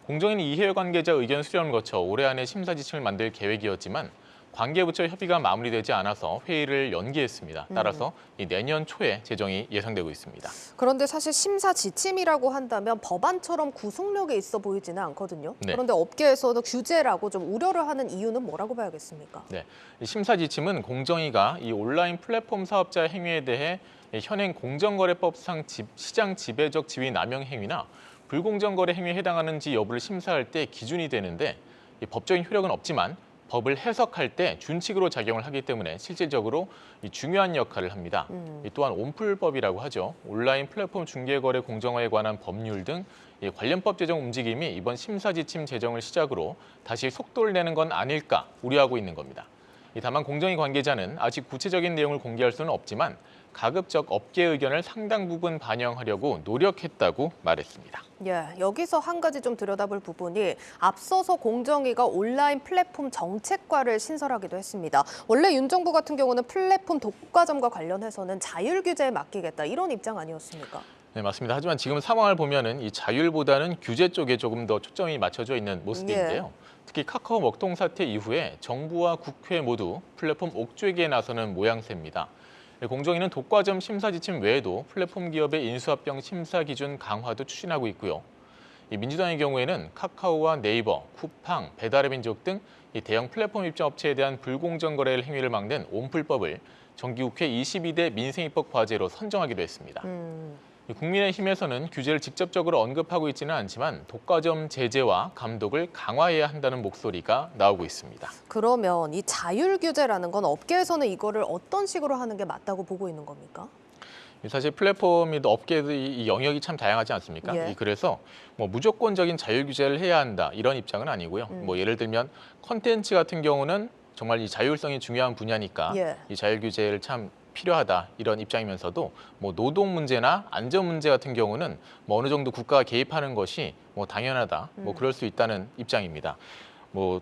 공정위는 이해관계자 의견 수렴을 거쳐 올해 안에 심사 지침을 만들 계획이었지만 관계부처 협의가 마무리되지 않아서 회의를 연기했습니다. 따라서 내년 초에 제정이 예상되고 있습니다.
그런데 사실 심사 지침이라고 한다면 법안처럼 구속력이 있어 보이지는 않거든요. 네. 그런데 업계에서도 규제라고 좀 우려를 하는 이유는 뭐라고 봐야겠습니까?
네, 이 심사 지침은 공정위가 이 온라인 플랫폼 사업자 행위에 대해 현행 공정거래법상 시장 지배적 지위 남용 행위나 불공정 거래 행위에 해당하는지 여부를 심사할 때 기준이 되는데 법적인 효력은 없지만 법을 해석할 때 준칙으로 작용을 하기 때문에 실질적으로 중요한 역할을 합니다. 또한 온풀법이라고 하죠. 온라인 플랫폼 중개거래 공정화에 관한 법률 등 관련법 제정 움직임이 이번 심사 지침 제정을 시작으로 다시 속도를 내는 건 아닐까 우려하고 있는 겁니다. 다만 공정위 관계자는 아직 구체적인 내용을 공개할 수는 없지만 가급적 업계 의견을 상당 부분 반영하려고 노력했다고 말했습니다.
예, 여기서 한 가지 좀 들여다볼 부분이 앞서서 공정위가 온라인 플랫폼 정책과를 신설하기도 했습니다. 원래 윤 정부 같은 경우는 플랫폼 독과점과 관련해서는 자율 규제에 맡기겠다 이런 입장 아니었습니까? 네,
맞습니다. 하지만 지금 상황을 보면은 이 자율보다는 규제 쪽에 조금 더 초점이 맞춰져 있는 모습인데요. 특히 카카오 먹통 사태 이후에 정부와 국회 모두 플랫폼 옥죄기에 나서는 모양새입니다. 공정위는 독과점 심사 지침 외에도 플랫폼 기업의 인수합병 심사 기준 강화도 추진하고 있고요. 민주당의 경우에는 카카오와 네이버, 쿠팡, 배달의 민족 등 대형 플랫폼 입점업체에 대한 불공정 거래 행위를 막는 온풀법을 정기국회 22대 민생입법 과제로 선정하기도 했습니다. 국민의힘에서는 규제를 직접적으로 언급하고 있지는 않지만 독과점 제재와 감독을 강화해야 한다는 목소리가 나오고 있습니다.
그러면 이 자율 규제라는 건 업계에서는 이거를 어떤 식으로 하는 게 맞다고 보고 있는 겁니까?
사실 플랫폼이 업계의 영역이 참 다양하지 않습니까? 그래서 무조건적인 자율 규제를 해야 한다 이런 입장은 아니고요. 예를 들면 컨텐츠 같은 경우는 정말 이 자율성이 중요한 분야니까 이 자율 규제를 참 필요하다 이런 입장이면서도 노동 문제나 안전 문제 같은 경우는 어느 정도 국가가 개입하는 것이 당연하다 그럴 수 있다는 입장입니다.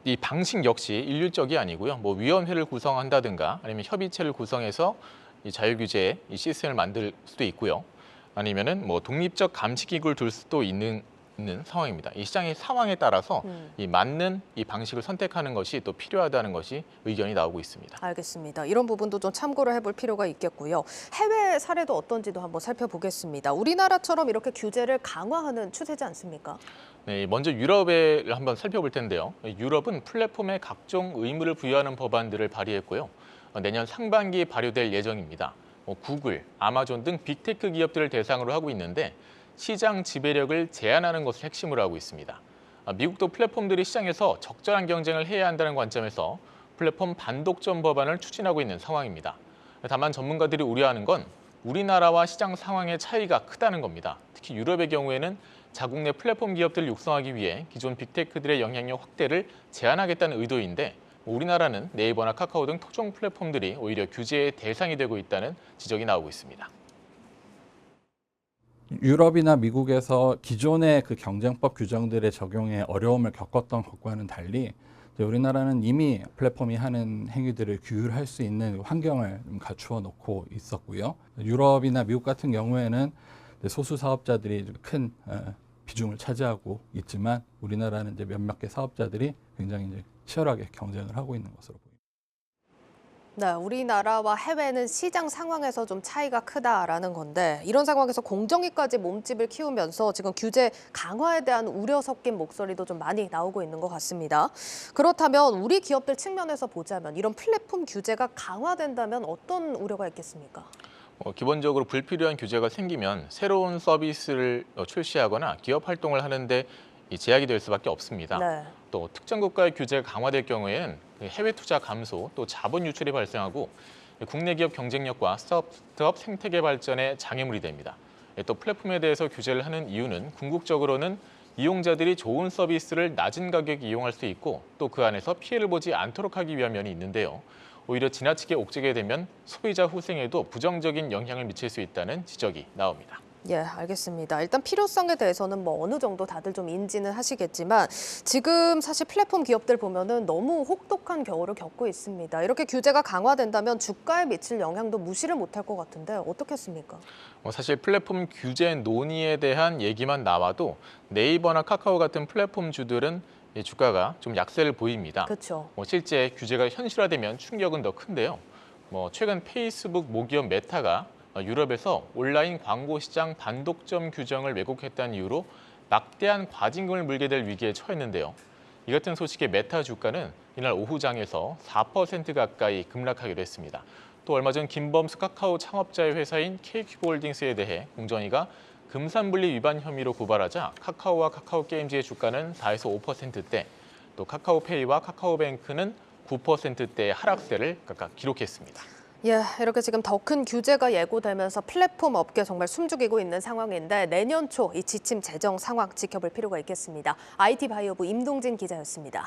이 방식 역시 일률적이 아니고요. 위원회를 구성한다든가 아니면 협의체를 구성해서 이 자율규제 이 시스템을 만들 수도 있고요. 아니면은 뭐 독립적 감시기구를 둘 수도 있는 상황입니다. 이 시장의 상황에 따라서 이 맞는 이 방식을 선택하는 것이 또 필요하다는 것이 의견이 나오고 있습니다.
알겠습니다. 이런 부분도 좀 참고를 해볼 필요가 있겠고요. 해외 사례도 어떤지도 한번 살펴보겠습니다. 우리나라처럼 이렇게 규제를 강화하는 추세지 않습니까?
네, 먼저 유럽을 한번 살펴볼 텐데요. 유럽은 플랫폼에 각종 의무를 부여하는 법안들을 발의했고요. 내년 상반기에 발효될 예정입니다. 구글, 아마존 등 빅테크 기업들을 대상으로 하고 있는데 시장 지배력을 제한하는 것을 핵심으로 하고 있습니다. 미국도 플랫폼들이 시장에서 적절한 경쟁을 해야 한다는 관점에서 플랫폼 반독점 법안을 추진하고 있는 상황입니다. 다만 전문가들이 우려하는 건 우리나라와 시장 상황의 차이가 크다는 겁니다. 특히 유럽의 경우에는 자국 내 플랫폼 기업들을 육성하기 위해 기존 빅테크들의 영향력 확대를 제한하겠다는 의도인데 우리나라는 네이버나 카카오 등 토종 플랫폼들이 오히려 규제의 대상이 되고 있다는 지적이 나오고 있습니다.
유럽이나 미국에서 기존의 그 경쟁법 규정들의 적용에 어려움을 겪었던 것과는 달리 우리나라는 이미 플랫폼이 하는 행위들을 규율할 수 있는 환경을 갖추어 놓고 있었고요. 유럽이나 미국 같은 경우에는 소수 사업자들이 큰 비중을 차지하고 있지만 우리나라는 이제 몇몇 개 사업자들이 굉장히 이제 치열하게 경쟁을 하고 있는 것으로 보입니다.
네, 우리나라와 해외는 시장 상황에서 좀 차이가 크다라는 건데 이런 상황에서 공정위까지 몸집을 키우면서 지금 규제 강화에 대한 우려 섞인 목소리도 좀 많이 나오고 있는 것 같습니다. 그렇다면 우리 기업들 측면에서 보자면 이런 플랫폼 규제가 강화된다면 어떤 우려가 있겠습니까?
기본적으로 불필요한 규제가 생기면 새로운 서비스를 출시하거나 기업 활동을 하는데 제약이 될 수밖에 없습니다.
네.
또 특정 국가의 규제가 강화될 경우에는 해외 투자 감소, 또 자본 유출이 발생하고 국내 기업 경쟁력과 스타트업 생태계 발전에 장애물이 됩니다. 또 플랫폼에 대해서 규제를 하는 이유는 궁극적으로는 이용자들이 좋은 서비스를 낮은 가격에 이용할 수 있고 또 그 안에서 피해를 보지 않도록 하기 위한 면이 있는데요. 오히려 지나치게 옥죄게 되면 소비자 후생에도 부정적인 영향을 미칠 수 있다는 지적이 나옵니다.
예, 알겠습니다. 일단 필요성에 대해서는 뭐 어느 정도 다들 좀 인지는 하시겠지만 지금 사실 플랫폼 기업들 보면은 너무 혹독한 겨울을 겪고 있습니다. 이렇게 규제가 강화된다면 주가에 미칠 영향도 무시를 못할 것 같은데 어떻겠습니까?
사실 플랫폼 규제 논의에 대한 얘기만 나와도 네이버나 카카오 같은 플랫폼 주들은 주가가 좀 약세를 보입니다.
그렇죠.
실제 규제가 현실화되면 충격은 더 큰데요. 최근 페이스북 모기업 메타가 유럽에서 온라인 광고 시장 반독점 규정을 왜곡했다는 이유로 막대한 과징금을 물게 될 위기에 처했는데요. 이 같은 소식에 메타 주가는 이날 오후장에서 4% 가까이 급락하기도 했습니다. 또 얼마 전 김범수 카카오 창업자의 회사인 KQ홀딩스에 대해 공정위가 금산분리 위반 혐의로 고발하자 카카오와 카카오게임즈의 주가는 4에서 5%대, 또 카카오페이와 카카오뱅크는 9%대의 하락세를 각각 기록했습니다.
예, 이렇게 지금 더 큰 규제가 예고되면서 플랫폼 업계 정말 숨죽이고 있는 상황인데 내년 초 이 지침 재정 상황 지켜볼 필요가 있겠습니다. IT 바이오부 임동진 기자였습니다.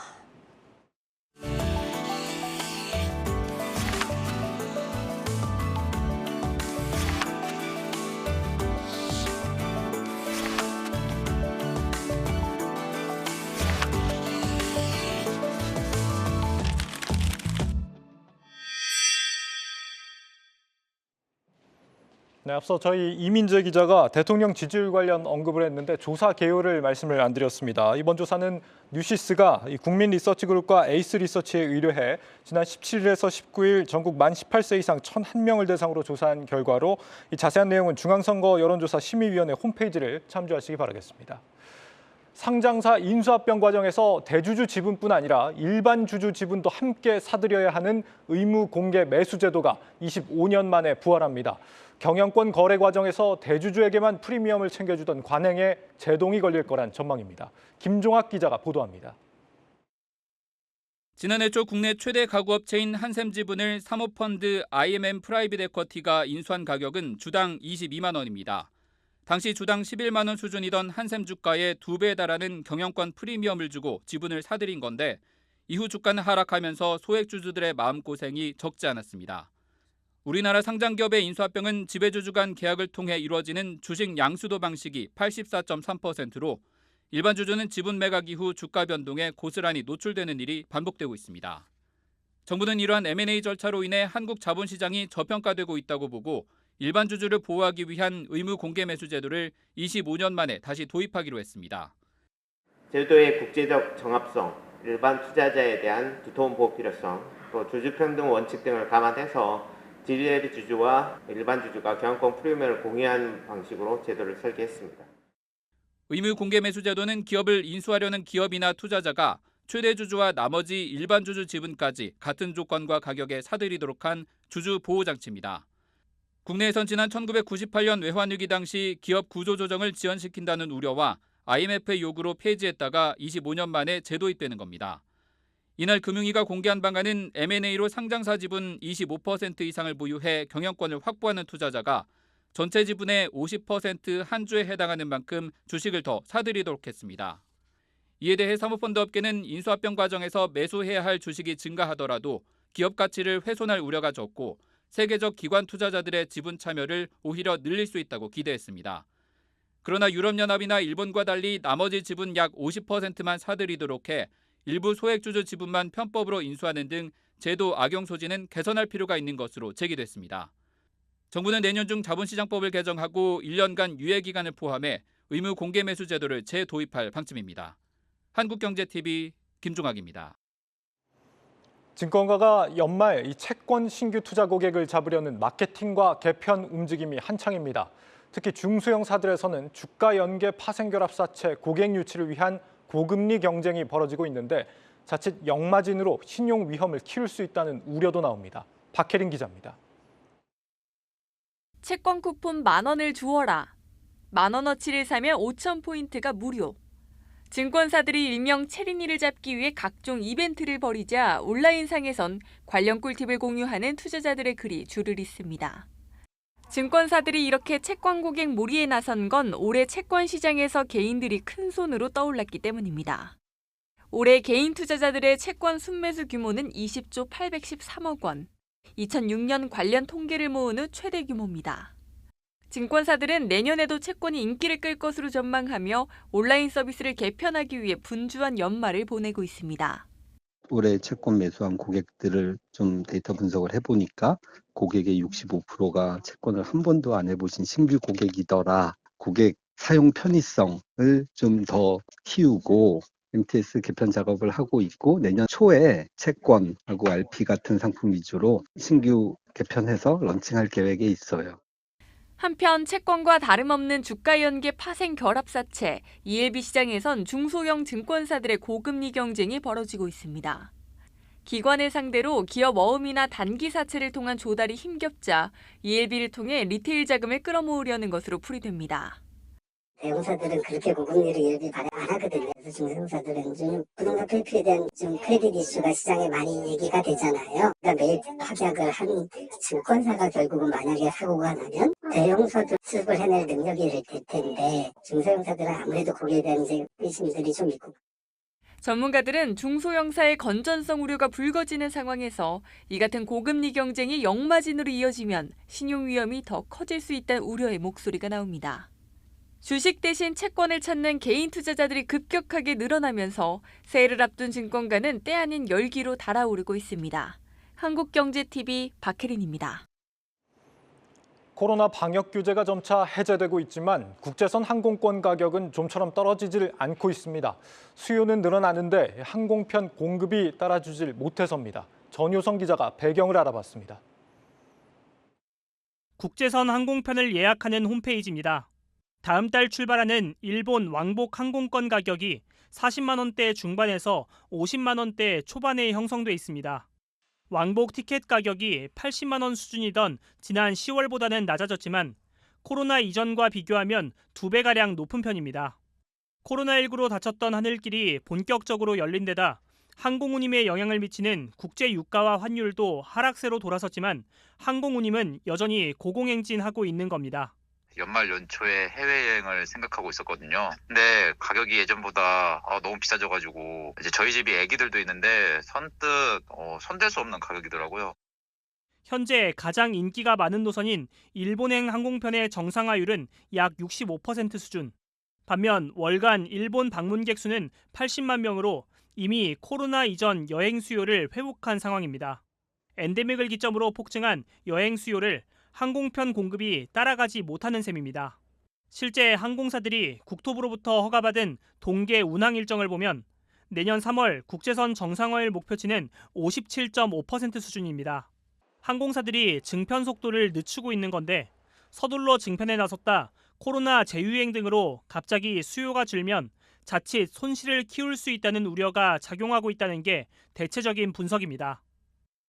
네, 앞서 저희 이민재 기자가 대통령 지지율 관련 언급을 했는데 조사 개요를 말씀을 안 드렸습니다. 이번 조사는 뉴시스가 국민리서치그룹과 에이스리서치에 의뢰해 지난 17일에서 19일 전국 만 18세 이상 1,001명을 대상으로 조사한 결과로 이 자세한 내용은 중앙선거 여론조사 심의위원회 홈페이지를 참조하시기 바라겠습니다. 상장사 인수합병 과정에서 대주주 지분뿐 아니라 일반 주주 지분도 함께 사들여야 하는 의무 공개 매수 제도가 25년 만에 부활합니다. 경영권 거래 과정에서 대주주에게만 프리미엄을 챙겨주던 관행에 제동이 걸릴 거란 전망입니다. 김종학 기자가 보도합니다.
지난해 초 국내 최대 가구업체인 한샘지분을 사모펀드 IMM 프라이빗 에쿼티가 인수한 가격은 주당 22만 원입니다. 당시 주당 11만 원 수준이던 한샘 주가의 2배에 달하는 경영권 프리미엄을 주고 지분을 사들인 건데 이후 주가는 하락하면서 소액주주들의 마음고생이 적지 않았습니다. 우리나라 상장기업의 인수합병은 지배주주 간 계약을 통해 이루어지는 주식 양수도 방식이 84.3%로 일반 주주는 지분 매각 이후 주가 변동에 고스란히 노출되는 일이 반복되고 있습니다. 정부는 이러한 M&A 절차로 인해 한국 자본시장이 저평가되고 있다고 보고 일반 주주를 보호하기 위한 의무 공개 매수 제도를 25년 만에 다시 도입하기로 했습니다.
제도의 국제적 정합성, 일반 투자자에 대한 두터운 보호 필요성, 또 주주평등 원칙 등을 감안해서 지리대리 주주와 일반 주주가 경영권 프리미엄을 공유하는 방식으로 제도를 설계했습니다.
의무 공개 매수 제도는 기업을 인수하려는 기업이나 투자자가 최대 주주와 나머지 일반 주주 지분까지 같은 조건과 가격에 사들이도록 한 주주 보호 장치입니다. 국내에선 지난 1998년 외환위기 당시 기업 구조 조정을 지연시킨다는 우려와 IMF의 요구로 폐지했다가 25년 만에 재도입되는 겁니다. 이날 금융위가 공개한 방안은 M&A로 상장사 지분 25% 이상을 보유해 경영권을 확보하는 투자자가 전체 지분의 50% 한 주에 해당하는 만큼 주식을 더 사들이도록 했습니다. 이에 대해 사모펀드 업계는 인수합병 과정에서 매수해야 할 주식이 증가하더라도 기업 가치를 훼손할 우려가 적고 세계적 기관 투자자들의 지분 참여를 오히려 늘릴 수 있다고 기대했습니다. 그러나 유럽연합이나 일본과 달리 나머지 지분 약 50%만 사들이도록 해 일부 소액주주 지분만 편법으로 인수하는 등 제도 악용 소지는 개선할 필요가 있는 것으로 제기됐습니다. 정부는 내년 중 자본시장법을 개정하고 1년간 유예기간을 포함해 의무 공개 매수 제도를 재도입할 방침입니다. 한국경제TV 김종학입니다.
증권가가 연말 이 채권 신규 투자 고객을 잡으려는 마케팅과 개편 움직임이 한창입니다. 특히 중소형사들에서는 주가 연계 파생결합사채 고객 유치를 위한 고금리 경쟁이 벌어지고 있는데 자칫 역마진으로 신용 위험을 키울 수 있다는 우려도 나옵니다. 박혜린 기자입니다.
채권 쿠폰 10,000원을 주어라. 10,000원어치를 사면 5,000포인트가 무료. 증권사들이 일명 체린이를 잡기 위해 각종 이벤트를 벌이자 온라인상에선 관련 꿀팁을 공유하는 투자자들의 글이 줄을 잇습니다. 증권사들이 이렇게 채권 고객 몰이에 나선 건 올해 채권 시장에서 개인들이 큰 손으로 떠올랐기 때문입니다. 올해 개인 투자자들의 채권 순매수 규모는 20조 813억 원. 2006년 관련 통계를 모은 후 최대 규모입니다. 증권사들은 내년에도 채권이 인기를 끌 것으로 전망하며 온라인 서비스를 개편하기 위해 분주한 연말을 보내고 있습니다.
올해 채권 매수한 고객들을 좀 데이터 분석을 해보니까 고객의 65%가 채권을 한 번도 안 해보신 신규 고객이더라. 고객 사용 편의성을 좀 더 키우고 MTS 개편 작업을 하고 있고 내년 초에 채권하고 RP 같은 상품 위주로 신규 개편해서 런칭할 계획에 있어요.
한편 채권과 다름없는 주가 연계 파생 결합사채, ELB 시장에선 중소형 증권사들의 고금리 경쟁이 벌어지고 있습니다. 기관을 상대로 기업 어음이나 단기 사채를 통한 조달이 힘겹자 ELB를 통해 리테일 자금을 끌어모으려는 것으로 풀이됩니다.
대형사들은 그렇게 고금리를 ELB 발행 안 하거든요. 그래서 중소형사들은 좀 부동산 PP에 대한 좀 크레딧 이슈가 시장에 많이 얘기가 되잖아요. 그러니까 매일 합약을 한 증권사가 결국은 만약에 사고가 나면 대형사도 수습을 해낼 능력이 될 텐데 중소형사들은 아무래도 거기에 대한 이제 의심들이 좀 있고.
전문가들은 중소형사의 건전성 우려가 불거지는 상황에서 이 같은 고금리 경쟁이 역마진으로 이어지면 신용 위험이 더 커질 수 있다는 우려의 목소리가 나옵니다. 주식 대신 채권을 찾는 개인 투자자들이 급격하게 늘어나면서 새해를 앞둔 증권가는 때 아닌 열기로 달아오르고 있습니다. 한국경제TV 박혜린입니다.
코로나 방역 규제가 점차 해제되고 있지만 국제선 항공권 가격은 좀처럼 떨어지질 않고 있습니다. 수요는 늘어나는데 항공편 공급이 따라주질 못해서입니다. 전효성 기자가 배경을 알아봤습니다.
국제선 항공편을 예약하는 홈페이지입니다. 다음 달 출발하는 일본 왕복 항공권 가격이 40만 원대 중반에서 50만 원대 초반에 형성돼 있습니다. 왕복 티켓 가격이 80만 원 수준이던 지난 10월보다는 낮아졌지만 코로나 이전과 비교하면 2배가량 높은 편입니다. 코로나19로 닫혔던 하늘길이 본격적으로 열린 데다 항공운임에 영향을 미치는 국제 유가와 환율도 하락세로 돌아섰지만 항공운임은 여전히 고공행진하고 있는 겁니다.
연말 연초에 해외여행을 생각하고 있었거든요. 근데 가격이 예전보다 너무 비싸져가지고 이제 저희 집이 애기들도 있는데 선뜻 손댈 수 없는 가격이더라고요.
현재 가장 인기가 많은 노선인 일본행 항공편의 정상화율은 약 65% 수준. 반면 월간 일본 방문객 수는 80만 명으로 이미 코로나 이전 여행 수요를 회복한 상황입니다. 엔데믹을 기점으로 폭증한 여행 수요를 항공편 공급이 따라가지 못하는 셈입니다. 실제 항공사들이 국토부로부터 허가받은 동계 운항 일정을 보면 내년 3월 국제선 정상화일 목표치는 57.5% 수준입니다. 항공사들이 증편 속도를 늦추고 있는 건데 서둘러 증편에 나섰다 코로나 재유행 등으로 갑자기 수요가 줄면 자칫 손실을 키울 수 있다는 우려가 작용하고 있다는 게 대체적인 분석입니다.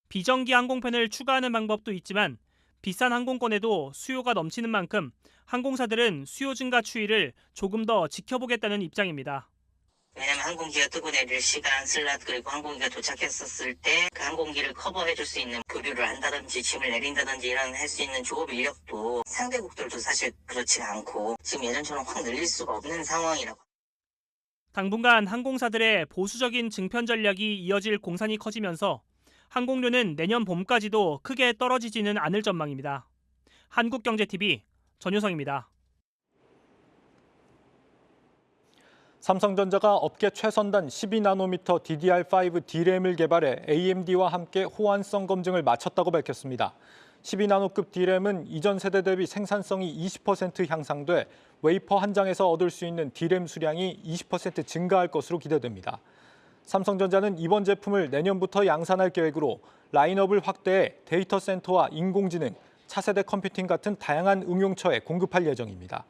비정기 항공편을 추가하는 방법도 있지만 비싼 항공권에도 수요가 넘치는 만큼 항공사들은 수요 증가 추이를 조금 더 지켜보겠다는 입장입니다.
왜냐하면 항공기가 뜨고 내릴 시간, 슬롯 그리고 항공기가 도착했었을 때 그 항공기를 커버해줄 수 있는 교류를 한다든지 짐을 내린다든지 이런 할 수 있는 조업 인력도 상대국들도 사실 그렇지가 않고 지금 예전처럼 확 늘릴 수가 없는 상황이라고.
당분간 항공사들의 보수적인 증편 전략이 이어질 공산이 커지면서 항공료는 내년 봄까지도 크게 떨어지지는 않을 전망입니다. 한국경제TV 전효성입니다.
삼성전자가 업계 최선단 12나노미터 DDR5 D램을 개발해 AMD와 함께 호환성 검증을 마쳤다고 밝혔습니다. 12나노급 D램은 이전 세대 대비 생산성이 20% 향상돼 웨이퍼 한 장에서 얻을 수 있는 D램 수량이 20% 증가할 것으로 기대됩니다. 삼성전자는 이번 제품을 내년부터 양산할 계획으로 라인업을 확대해 데이터 센터와 인공지능, 차세대 컴퓨팅 같은 다양한 응용처에 공급할 예정입니다.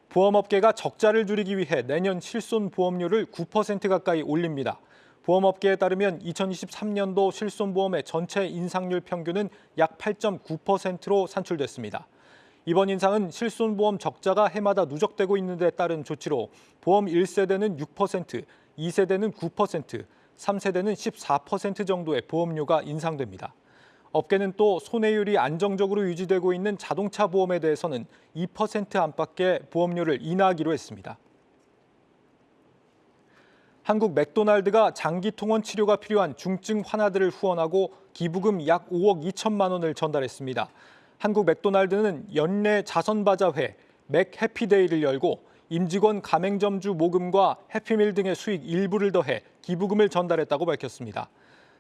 보험업계가 적자를 줄이기 위해 내년 실손보험료를 9% 가까이 올립니다. 보험업계에 따르면 2023년도 실손보험의 전체 인상률 평균은 약 8.9%로 산출됐습니다. 이번 인상은 실손보험 적자가 해마다 누적되고 있는 데 따른 조치로 보험 1세대는 6%, 2세대는 9%, 3세대는 14% 정도의 보험료가 인상됩니다. 업계는 또 손해율이 안정적으로 유지되고 있는 자동차 보험에 대해서는 2% 안팎의 보험료를 인하하기로 했습니다. 한국 맥도날드가 장기 통원 치료가 필요한 중증 환자들을 후원하고 기부금 약 5억 2천만 원을 전달했습니다. 한국 맥도날드는 연내 자선바자회 맥해피데이를 열고 임직원 가맹점주 모금과 해피밀 등의 수익 일부를 더해 기부금을 전달했다고 밝혔습니다.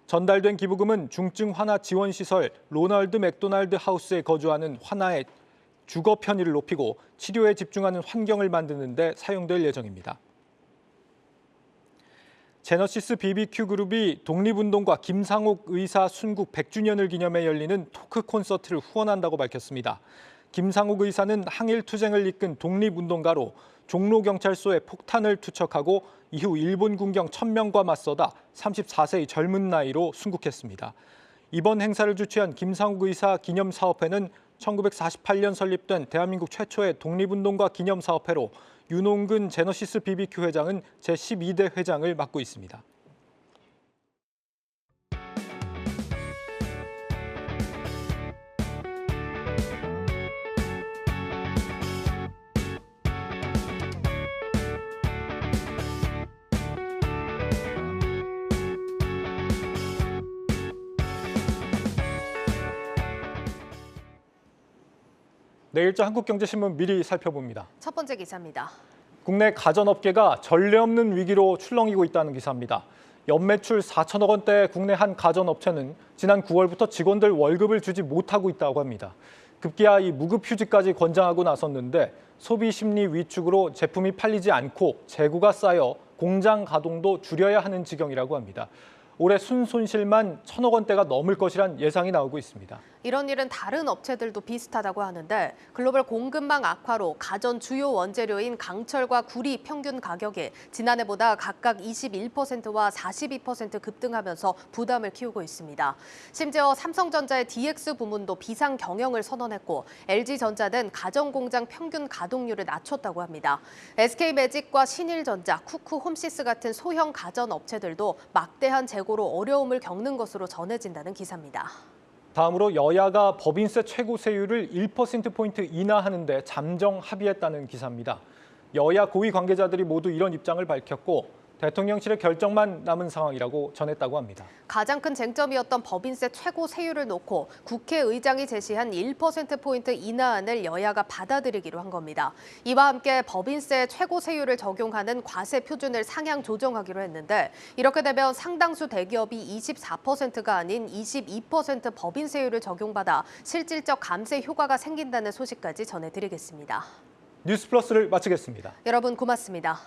전달된 기부금은 중증 환아 지원시설 로널드 맥도날드 하우스에 거주하는 환아의 주거 편의를 높이고 치료에 집중하는 환경을 만드는 데 사용될 예정입니다. 제너시스 BBQ 그룹이 독립운동가 김상옥 의사 순국 100주년을 기념해 열리는 토크 콘서트를 후원한다고 밝혔습니다. 김상옥 의사는 항일 투쟁을 이끈 독립운동가로 종로경찰서에 폭탄을 투척하고 이후 일본 군경 1000명과 맞서다 34세의 젊은 나이로 순국했습니다. 이번 행사를 주최한 김상욱 의사 기념사업회는 1948년 설립된 대한민국 최초의 독립운동가 기념사업회로 윤홍근 제너시스 BBQ 회장은 제12대 회장을 맡고 있습니다. 내일자 한국경제신문 미리 살펴봅니다.
첫 번째 기사입니다.
국내 가전업계가 전례 없는 위기로 출렁이고 있다는 기사입니다. 연매출 4천억 원대의 국내 한 가전업체는 지난 9월부터 직원들 월급을 주지 못하고 있다고 합니다. 급기야 이 무급휴직까지 권장하고 나섰는데 소비 심리 위축으로 제품이 팔리지 않고 재고가 쌓여 공장 가동도 줄여야 하는 지경이라고 합니다. 올해 순손실만 1천억 원대가 넘을 것이란 예상이 나오고 있습니다.
이런 일은 다른 업체들도 비슷하다고 하는데 글로벌 공급망 악화로 가전 주요 원재료인 강철과 구리 평균 가격이 지난해보다 각각 21%와 42% 급등하면서 부담을 키우고 있습니다. 심지어 삼성전자의 DX 부문도 비상 경영을 선언했고 LG전자는 가전 공장 평균 가동률을 낮췄다고 합니다. SK매직과 신일전자, 쿠쿠홈시스 같은 소형 가전 업체들도 막대한 재고로 어려움을 겪는 것으로 전해진다는 기사입니다.
다음으로 여야가 법인세 최고 세율을 1%포인트 인하하는 데 잠정 합의했다는 기사입니다. 여야 고위 관계자들이 모두 이런 입장을 밝혔고 대통령실의 결정만 남은 상황이라고 전했다고 합니다.
가장 큰 쟁점이었던 법인세 최고 세율을 놓고 국회의장이 제시한 1%포인트 인하안을 여야가 받아들이기로 한 겁니다. 이와 함께 법인세 최고 세율을 적용하는 과세 표준을 상향 조정하기로 했는데 이렇게 되면 상당수 대기업이 24%가 아닌 22% 법인세율을 적용받아 실질적 감세 효과가 생긴다는 소식까지 전해드리겠습니다.
뉴스플러스를 마치겠습니다.
여러분 고맙습니다.